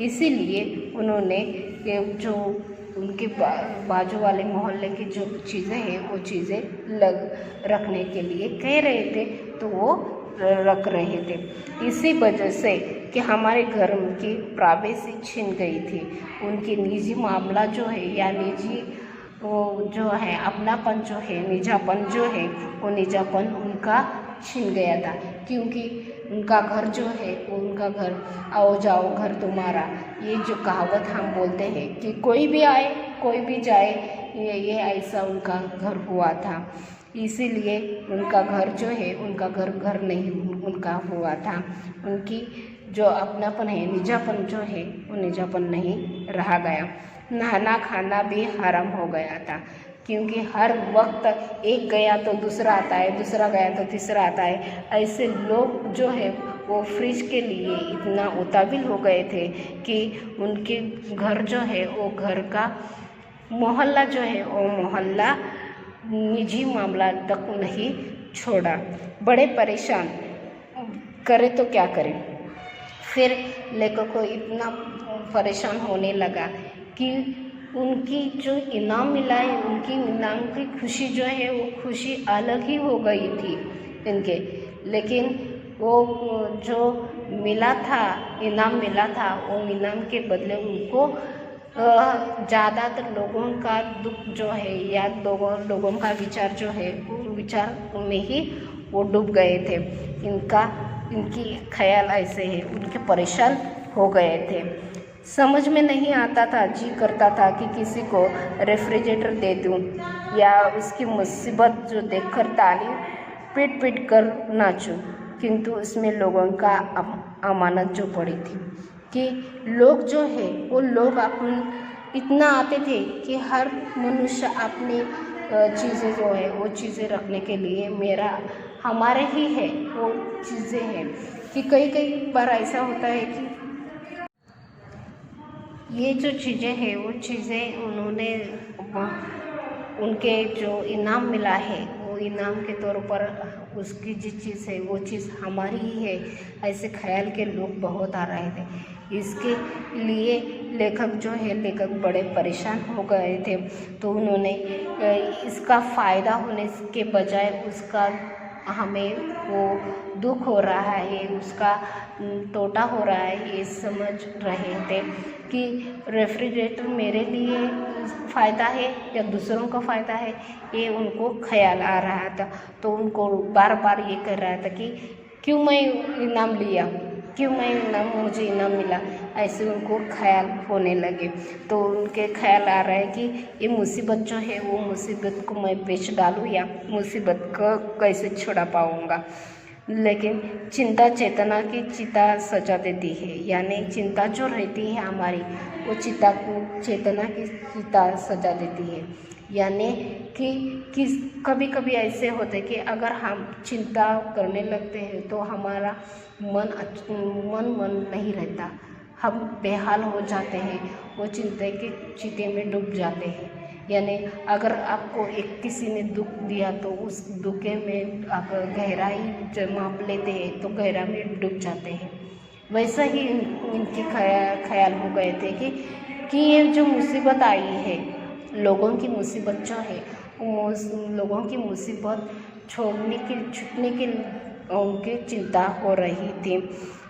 इसीलिए उन्होंने जो उनके बाजू वाले मोहल्ले की जो चीज़ें हैं वो चीज़ें रखने के लिए कह रहे थे तो वो रख रहे थे। इसी वजह से कि हमारे घर की प्राइवेसी छीन गई थी, उनकी निजी मामला जो है या निजी वो जो है अपनापन जो है, निजापन जो है वो निजापन उनका छीन गया था। क्योंकि उनका घर जो है वो उनका घर, आओ जाओ घर तुम्हारा, ये जो कहावत हम बोलते हैं कि कोई भी आए कोई भी जाए, ये ऐसा उनका घर हुआ था। इसीलिए उनका घर जो है उनका घर नहीं उनका हुआ था। उनकी जो अपनापन है, निजापन जो है वो निजापन नहीं रहा गया। नहाना खाना भी हराम हो गया था, क्योंकि हर वक्त एक गया तो दूसरा आता है, दूसरा गया तो तीसरा आता है। ऐसे लोग जो है वो फ्रिज के लिए इतना उताबिल हो गए थे कि उनके घर जो है वो घर का मोहल्ला जो है वो मोहल्ला निजी मामला तक नहीं छोड़ा। बड़े परेशान, करे तो क्या करें। फिर लेखक को इतना परेशान होने लगा कि उनकी जो इनाम मिला है, उनकी इनाम की खुशी जो है वो खुशी अलग ही हो गई थी इनके। लेकिन वो जो मिला था, इनाम मिला था, वो इनाम के बदले उनको ज़्यादातर लोगों का दुख जो है या लोगों का विचार जो है वो विचार में ही वो डूब गए थे। इनकी ख्याल ऐसे है, उनके परेशान हो गए थे। समझ में नहीं आता था, जी करता था कि किसी को रेफ्रिजरेटर दे दूं या उसकी मुसीबत जो देखकर ताली पीट पीट कर नाचूं, किंतु उसमें लोगों का अमानत जो पड़ी थी कि लोग जो है वो लोग इतना आते थे कि हर मनुष्य अपनी चीज़ें जो है वो चीज़ें रखने के लिए हमारे ही है वो चीज़ें हैं कि कई बार ऐसा होता है कि ये जो चीज़ें हैं वो चीज़ें उन्होंने उनके जो इनाम मिला है वो इनाम के तौर पर उसकी जिस चीज़ है वो चीज़ हमारी ही है, ऐसे ख्याल के लोग बहुत आ रहे थे। इसके लिए लेखक बड़े परेशान हो गए थे। तो उन्होंने इसका फ़ायदा होने के बजाय उसका हमें वो दुख हो रहा है, उसका टोटा हो रहा है, ये समझ रहे थे कि रेफ्रिजरेटर मेरे लिए फ़ायदा है या दूसरों का फ़ायदा है, ये उनको ख्याल आ रहा था। तो उनको बार बार ये कर रहा था कि क्यों मैं इनाम लिया, मुझे इनाम मिला, ऐसे उनको ख्याल होने लगे। तो उनके ख्याल आ रहा है कि ये मुसीबत जो है वो मुसीबत को मैं बेच डालूँ या मुसीबत को कैसे छुड़ा पाऊँगा। लेकिन चिंता चेतना की चिता सजा देती है, यानी चिंता जो रहती है हमारी वो चेतना की चिता सजा देती है। यानी कि कभी ऐसे होते कि अगर हम चिंता करने लगते हैं तो हमारा मन नहीं रहता, हम बेहाल हो जाते हैं, वो चिंता के चिते में डूब जाते हैं। यानी अगर आपको किसी ने दुख दिया तो उस दुखे में आप गहराई माप लेते हैं तो गहरा में डूब जाते हैं। वैसा ही इनके ख्याल हो गए थे कि ये जो मुसीबत आई है, लोगों की मुसीबत जो है लोगों की मुसीबत छूटने की उनकी चिंता हो रही थी।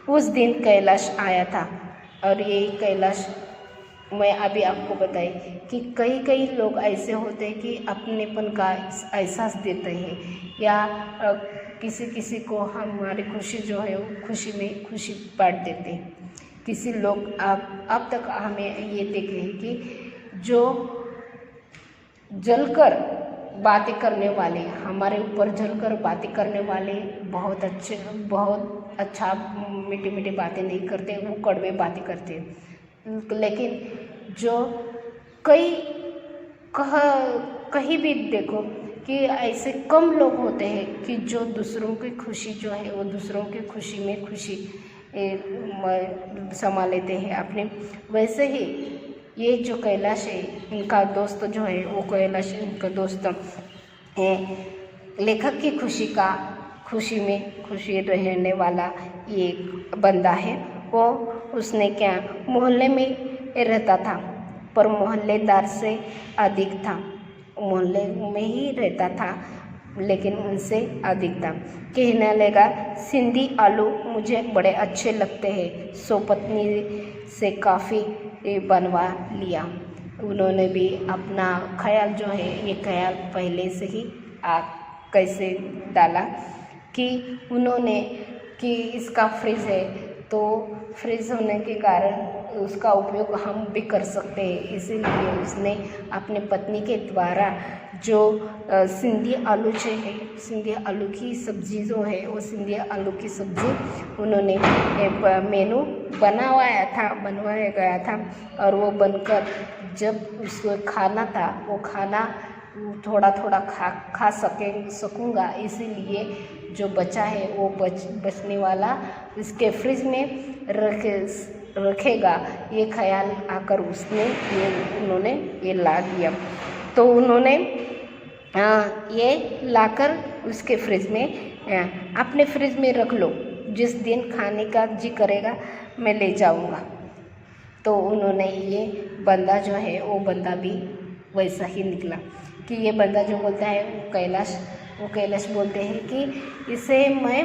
उस दिन कैलाश आया था और ये कैलाश मैं अभी आपको बताई कि कई लोग ऐसे होते हैं कि अपनेपन का एहसास देते हैं या किसी को हमारी खुशी जो है वो खुशी में खुशी बांट देते हैं। किसी लोग अब तक हमें ये देखे हैं कि जो जलकर बातें करने वाले, हमारे ऊपर जलकर बातें करने वाले बहुत अच्छा मीठी बातें नहीं करते, वो कड़वे बातें करते हैं। लेकिन जो कहीं भी देखो कि ऐसे कम लोग होते हैं कि जो दूसरों की खुशी जो है वो दूसरों की खुशी में खुशी समा लेते हैं अपने। वैसे ही ये जो कैलाश है, इनका दोस्त जो है वो कैलाश इनका दोस्त लेखक की खुशी में खुशी रहने वाला एक बंदा है। वो उसने क्या मोहल्ले में रहता था, पर मोहल्लेदार से अधिक था, मोहल्ले में ही रहता था लेकिन उनसे अधिक था। कहने लगा, सिंधी आलू मुझे बड़े अच्छे लगते हैं, सो पत्नी से काफ़ी बनवा लिया। उन्होंने भी अपना ख्याल जो है ये ख्याल पहले से ही कैसे डाला कि उन्होंने कि इसका फ्रिज है तो फ्रिज होने के कारण उसका उपयोग हम भी कर सकते हैं। इसीलिए उसने अपने पत्नी के द्वारा जो सिंधी आलू जो है, सिंधी आलू की सब्ज़ी जो है, वो सिंधी आलू की सब्ज़ी उन्होंने मेनू बनवाया गया था। और वो बनकर जब उसको खाना था, वो खाना थोड़ा थोड़ा खा सकूँगा, इसीलिए जो बचा है वो बचने वाला इसके फ्रिज में रखेगा, ये ख्याल आकर उन्होंने ये ला दिया। तो उन्होंने ये लाकर उसके फ्रिज में अपने फ्रिज में रख लो, जिस दिन खाने का जी करेगा मैं ले जाऊंगा। तो उन्होंने ये बंदा जो है वो बंदा भी वैसा ही निकला कि ये बंदा जो बोलता है वो कैलाश बोलते हैं कि इसे मैं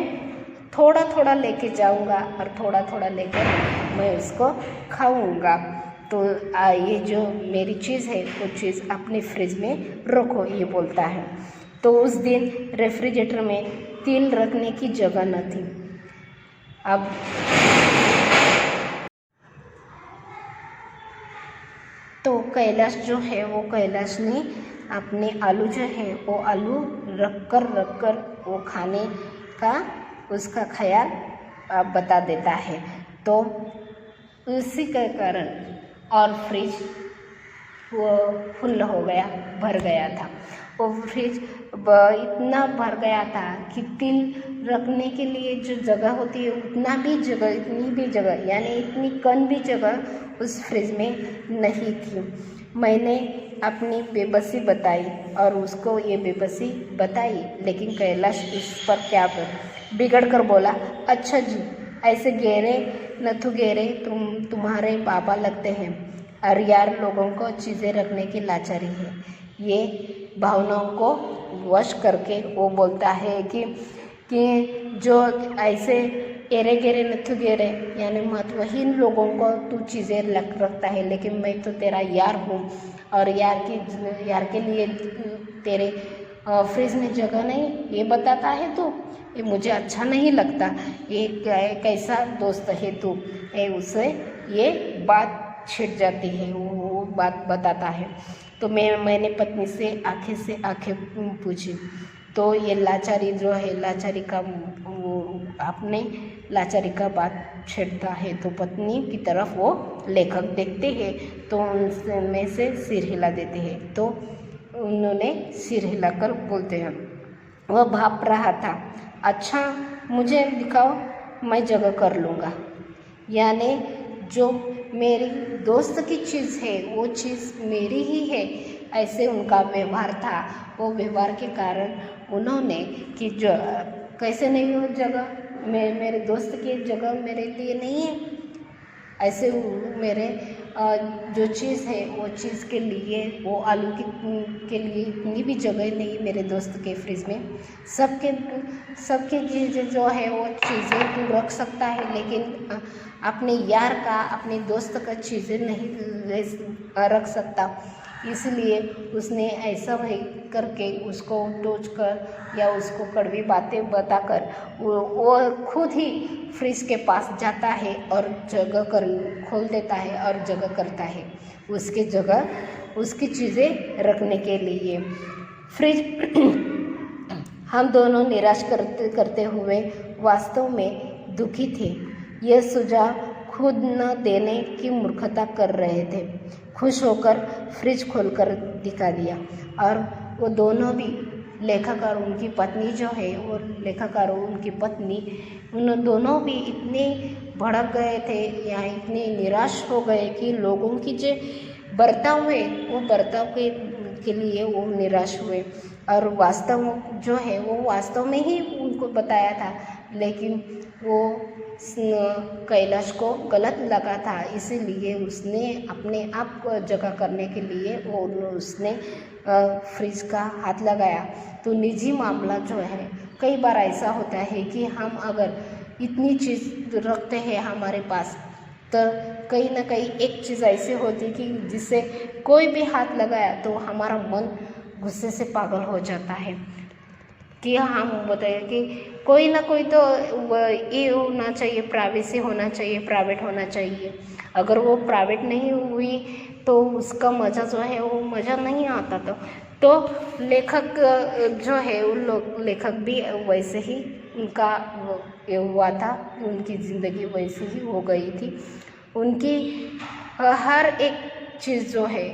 थोड़ा थोड़ा लेके जाऊंगा और थोड़ा थोड़ा लेकर मैं उसको खाऊंगा। तो ये जो मेरी चीज़ है वो चीज़ अपने फ्रिज में रखो, ये बोलता है। तो उस दिन रेफ्रिजरेटर में तिल रखने की जगह न थी। अब तो कैलाश जो है वो कैलाश ने अपने आलू जो है वो आलू रख कर वो खाने का उसका ख्याल बता देता है। तो उसी के कारण और फ्रिज वो फुल हो गया, भर गया था। वो फ्रिज इतना भर गया था कि तिल रखने के लिए जो जगह होती है इतनी भी जगह यानी इतनी कम भी जगह उस फ्रिज में नहीं थी। मैंने अपनी बेबसी बताई और उसको ये बेबसी बताई, लेकिन कैलाश इस पर क्या बिगड़ कर बोला, अच्छा जी, ऐसे गेरे नथु गेरे तुम्हारे पापा लगते हैं। और यार, लोगों को चीज़ें रखने की लाचारी है। ये भावनाओं को वश करके वो बोलता है कि जो ऐसे एरे गेरे नथु गेरे यानी महत्वहीन लोगों को तू चीज़ें रखता है, लेकिन मैं तो तेरा यार हूँ और यार के लिए तेरे फ्रिज में जगह नहीं, ये बताता है तू। ये मुझे अच्छा नहीं लगता, ये कैसा दोस्त है तू। उसे ये बात छिड़ जाती है, वो बात बताता है। तो मैंने पत्नी से आंखें पूछी। तो ये लाचारी जो है, लाचारी का वो अपने लाचारी का बात छेड़ता है। तो पत्नी की तरफ वो लेखक देखते हैं तो उनमें से सिर हिला देते हैं। तो उन्होंने सिर हिलाकर बोलते हैं, वह भाप रहा था, अच्छा मुझे दिखाओ, मैं जगह कर लूँगा। यानी जो मेरी दोस्त की चीज़ है वो चीज़ मेरी ही है, ऐसे उनका व्यवहार था। वो व्यवहार के कारण उन्होंने कि जो कैसे नहीं हो जगह, मेरे दोस्त की जगह मेरे लिए नहीं है, ऐसे मेरे जो चीज़ है वो चीज़ के लिए, वो आलू के लिए इतनी भी जगह नहीं मेरे दोस्त के फ्रिज में। सबके चीज़ें जो है वो चीज़ें तू रख सकता है, लेकिन अपने यार का, अपने दोस्त का चीज़ें नहीं रख सकता। इसलिए उसने ऐसा वही करके उसको टोच कर या उसको कड़वी बातें बताकर वो खुद ही फ्रिज के पास जाता है और जगह खोल देता है और जगह करता है उसकी जगह, उसकी चीज़ें रखने के लिए। फ्रिज हम दोनों निराश करते हुए वास्तव में दुखी थे। यह सुझाव खुद न देने की मूर्खता कर रहे थे। खुश होकर फ्रिज खोलकर दिखा दिया और वो दोनों भी, लेखक और उनकी पत्नी जो है, वो लेखक और उनकी पत्नी, उन दोनों भी इतने भड़क गए थे या इतने निराश हो गए कि लोगों की जो बर्ताव है वो बर्ताव के लिए वो निराश हुए। और वास्तव जो है वो वास्तव में ही उनको बताया था, लेकिन वो कैलाश को गलत लगा था, इसीलिए उसने अपने आप को जगह करने के लिए उसने फ्रिज का हाथ लगाया। तो निजी मामला जो है, कई बार ऐसा होता है कि हम अगर इतनी चीज़ रखते हैं हमारे पास, तो कहीं ना कहीं एक चीज़ ऐसी होती है कि जिससे कोई भी हाथ लगाया तो हमारा मन गुस्से से पागल हो जाता है। कि हम बताइए कि कोई ना कोई तो ये होना चाहिए, प्राइवेसी होना चाहिए, प्राइवेट होना चाहिए। अगर वो प्राइवेट नहीं हुई तो उसका मज़ा जो है वो मज़ा नहीं आता। तो लेखक जो है उन लोग लेखक भी वैसे ही उनका ये हुआ था, उनकी ज़िंदगी वैसे ही हो गई थी। उनकी हर एक चीज़ जो है,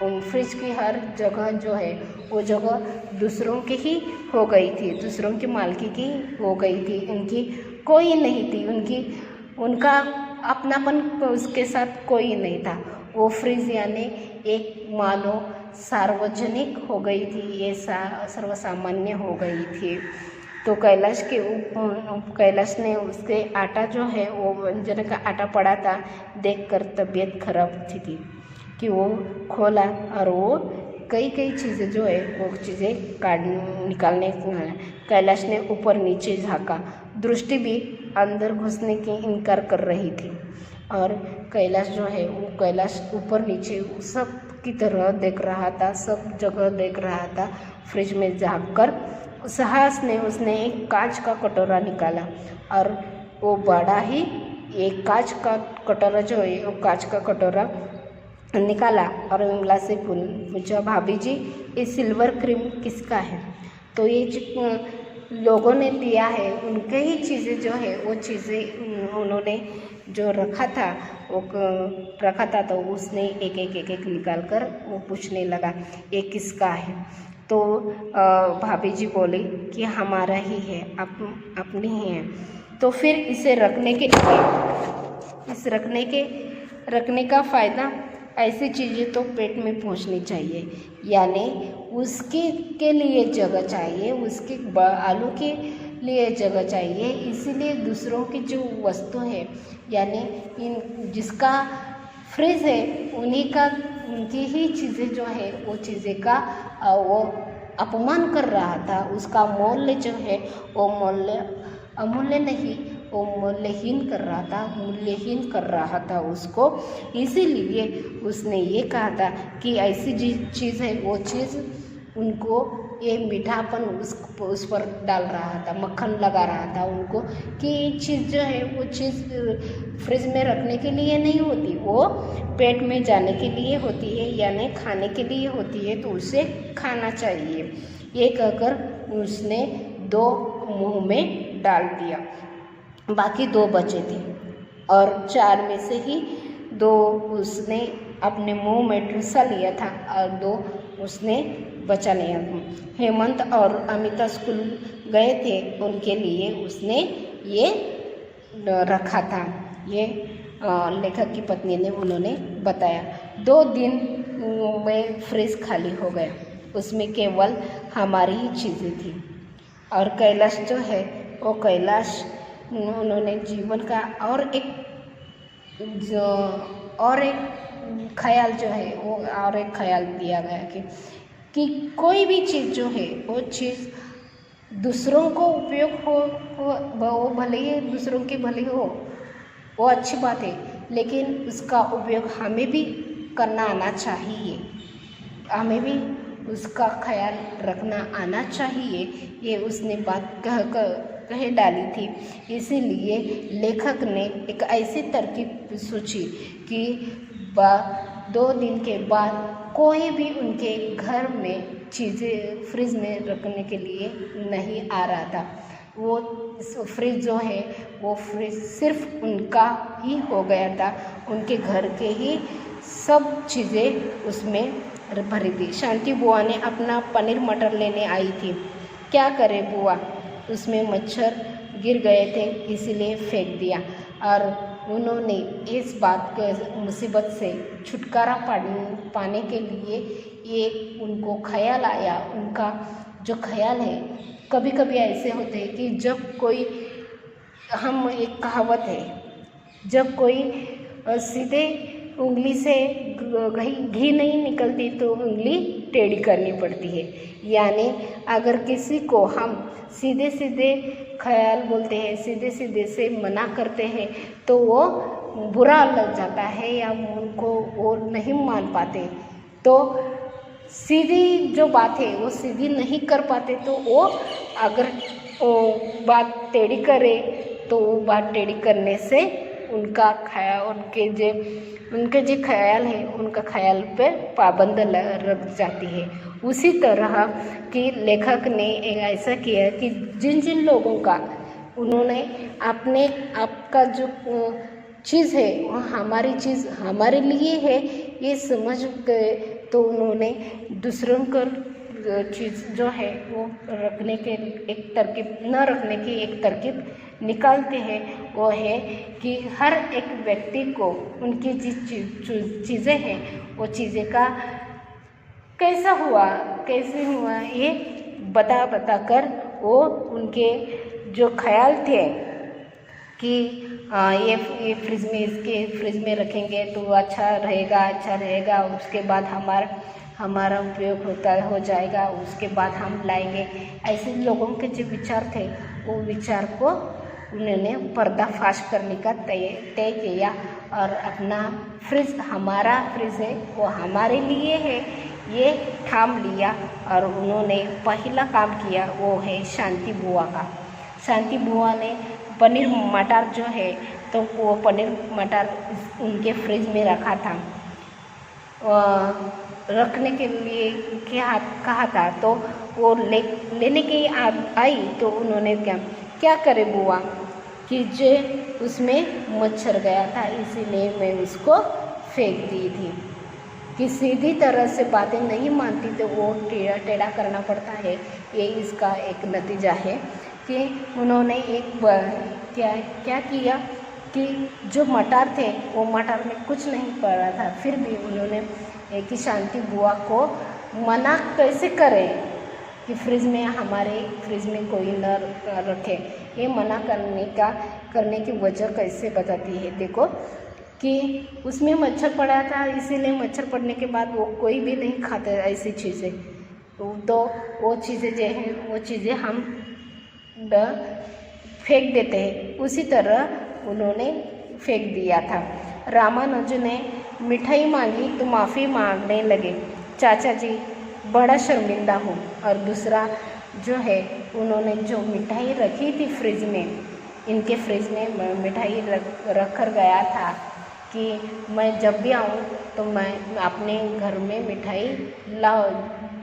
उन फ्रिज की हर जगह जो है वो जगह दूसरों की ही हो गई थी, दूसरों की मालकी की हो गई थी। उनकी कोई नहीं थी, उनका अपनापन उसके साथ कोई नहीं था। वो फ्रिज यानी एक मानो सार्वजनिक हो गई थी, ये सर्वसामान्य हो गई थी। तो कैलाश ने उसके आटा जो है वो व्यंजन का आटा पड़ा था, देखकर तबीयत खराब थी कि वो खोला और वो कई चीज़ें जो है वो चीज़ें निकालने कैलाश ने ऊपर नीचे झाँका, दृष्टि भी अंदर घुसने की इनकार कर रही थी। और कैलाश जो है वो कैलाश ऊपर नीचे सब की तरह देख रहा था, सब जगह देख रहा था। फ्रिज में झाँककर साहस ने उसने एक कांच का कटोरा निकाला और वो बड़ा ही एक कांच का कटोरा जो है वो कांच का कटोरा निकाला और विमला से पूछा, भाभी जी ये सिल्वर क्रीम किसका है? तो ये लोगों ने दिया है, उनके ही चीज़ें जो है वो चीज़ें उन्होंने जो रखा था तो उसने एक निकाल कर वो पूछने लगा ये किसका है? तो भाभी जी बोली कि हमारा ही है, अपनी ही है। तो फिर इसे रखने का फ़ायदा, ऐसी चीज़ें तो पेट में पहुंचनी चाहिए, यानी उसके के लिए जगह चाहिए, उसके आलू के लिए जगह चाहिए। इसीलिए दूसरों की जो वस्तु है यानी जिसका फ्रिज है उनकी ही चीज़ें जो है वो चीज़ें का वो अपमान कर रहा था। उसका मूल्य जो है वो अमूल्य नहीं, वो मूल्यहीन कर रहा था उसको। इसीलिए उसने ये कहा था कि ऐसी चीज़ है वो चीज़ उनको ये मीठापन उस पर डाल रहा था, मक्खन लगा रहा था उनको कि ये चीज़ जो है वो चीज़ फ्रिज में रखने के लिए नहीं होती, वो पेट में जाने के लिए होती है, यानी खाने के लिए होती है, तो उसे खाना चाहिए। ये कहकर उसने 2 मुंह में डाल दिया, बाकी 2 बचे थे और 4 में से ही 2 उसने अपने मुंह में ठूसा लिया था और 2 उसने बचा लिया। हेमंत और अमिता स्कूल गए थे, उनके लिए उसने ये रखा था। ये लेखक की पत्नी ने उन्होंने बताया। 2 दिन में फ्रिज खाली हो गया, उसमें केवल हमारी ही चीज़ें थी। और कैलाश जो है वो कैलाश उन्होंने जीवन का और एक ख्याल जो है वो और एक ख्याल दिया गया कि कोई भी चीज़ जो है वो चीज़ दूसरों को उपयोग हो वो भले ही दूसरों के भले हो, वो अच्छी बात है, लेकिन उसका उपयोग हमें भी करना आना चाहिए, हमें भी उसका ख्याल रखना आना चाहिए। ये उसने बात कह डाली थी। इसीलिए लेखक ने एक ऐसी तरकीब सोची कि 2 दिन के बाद कोई भी उनके घर में चीज़ें फ्रिज में रखने के लिए नहीं आ रहा था। वो फ्रिज जो है वो फ्रिज सिर्फ उनका ही हो गया था, उनके घर के ही सब चीज़ें उसमें भरी थी। शांति बुआ ने अपना पनीर मटर लेने आई थी। क्या करे बुआ, उसमें मच्छर गिर गए थे इसलिए फेंक दिया। और उन्होंने इस बात के मुसीबत से छुटकारा पाने के लिए एक उनको ख्याल आया। उनका जो ख्याल है, कभी कभी ऐसे होते हैं कि जब कोई एक कहावत है, जब कोई सीधे उंगली से घी नहीं निकलती तो उंगली टेढ़ी करनी पड़ती है। यानी अगर किसी को हम सीधे सीधे ख्याल बोलते हैं, सीधे सीधे से मना करते हैं तो वो बुरा लग जाता है या उनको वो नहीं मान पाते। तो सीधी जो बात है वो सीधी नहीं कर पाते, तो वो अगर वो बात टेढ़ी करे तो वो बात टेढ़ी करने से उनका ख्याल, उनके जो ख्याल है उनका ख्याल पे पाबंद लग जाती है। उसी तरह कि लेखक ने एक ऐसा किया कि जिन जिन लोगों का उन्होंने अपने आपका जो चीज़ है वह हमारी चीज़ हमारे लिए है ये समझ गए, तो उन्होंने दूसरों को चीज़ जो है वो रखने के एक तरकीब न रखने की एक तरकीब निकालते हैं। वो है कि हर एक व्यक्ति को उनकी जिस चीज़ें हैं वो चीज़ें का कैसा हुआ कैसे हुआ ये बता कर वो उनके जो ख्याल थे कि ये फ्रिज में इसके फ्रिज में रखेंगे तो अच्छा रहेगा, उसके बाद हमारा उपयोग हो जाएगा, उसके बाद हम लाएंगे। ऐसे लोगों के जो विचार थे वो विचार को उन्होंने पर्दाफाश करने का तय किया और अपना फ्रिज हमारा फ्रिज है वो हमारे लिए है ये ठाम लिया। और उन्होंने पहला काम किया वो है शांति बुआ का। शांति बुआ ने पनीर मटर जो है तो वो पनीर मटर उनके फ्रिज में रखा था, रखने के लिए कहा था, तो वो लेने के आई तो उन्होंने क्या करे बुआ कि जो उसमें मच्छर गया था इसीलिए मैं उसको फेंक दी थी। कि सीधी तरह से बातें नहीं मानती तो वो टेढ़ा करना पड़ता है, ये इसका एक नतीजा है। कि उन्होंने एक क्या किया कि जो मटर थे वो मटर में कुछ नहीं पड़ा था, फिर भी उन्होंने कि शांति बुआ को मना कैसे करें कि हमारे फ्रिज में कोई न रखे। ये मना करने की वजह कैसे बताती है, देखो कि उसमें मच्छर पड़ा था, इसीलिए मच्छर पड़ने के बाद वो कोई भी नहीं खाता ऐसी चीज़ें, तो वो चीज़ें जो हैं वो चीज़ें हम फेंक देते हैं। उसी तरह उन्होंने फेंक दिया था। रामानुजन ने मिठाई मांगी तो माफ़ी मांगने लगे, चाचा जी बड़ा शर्मिंदा हूँ। और दूसरा जो है उन्होंने जो मिठाई रखी थी फ्रिज में, इनके फ्रिज में मिठाई रख कर गया था कि मैं जब भी आऊँ तो मैं अपने घर में मिठाई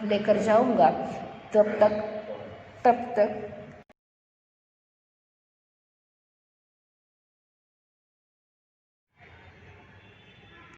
लेकर जाऊँगा, तब तक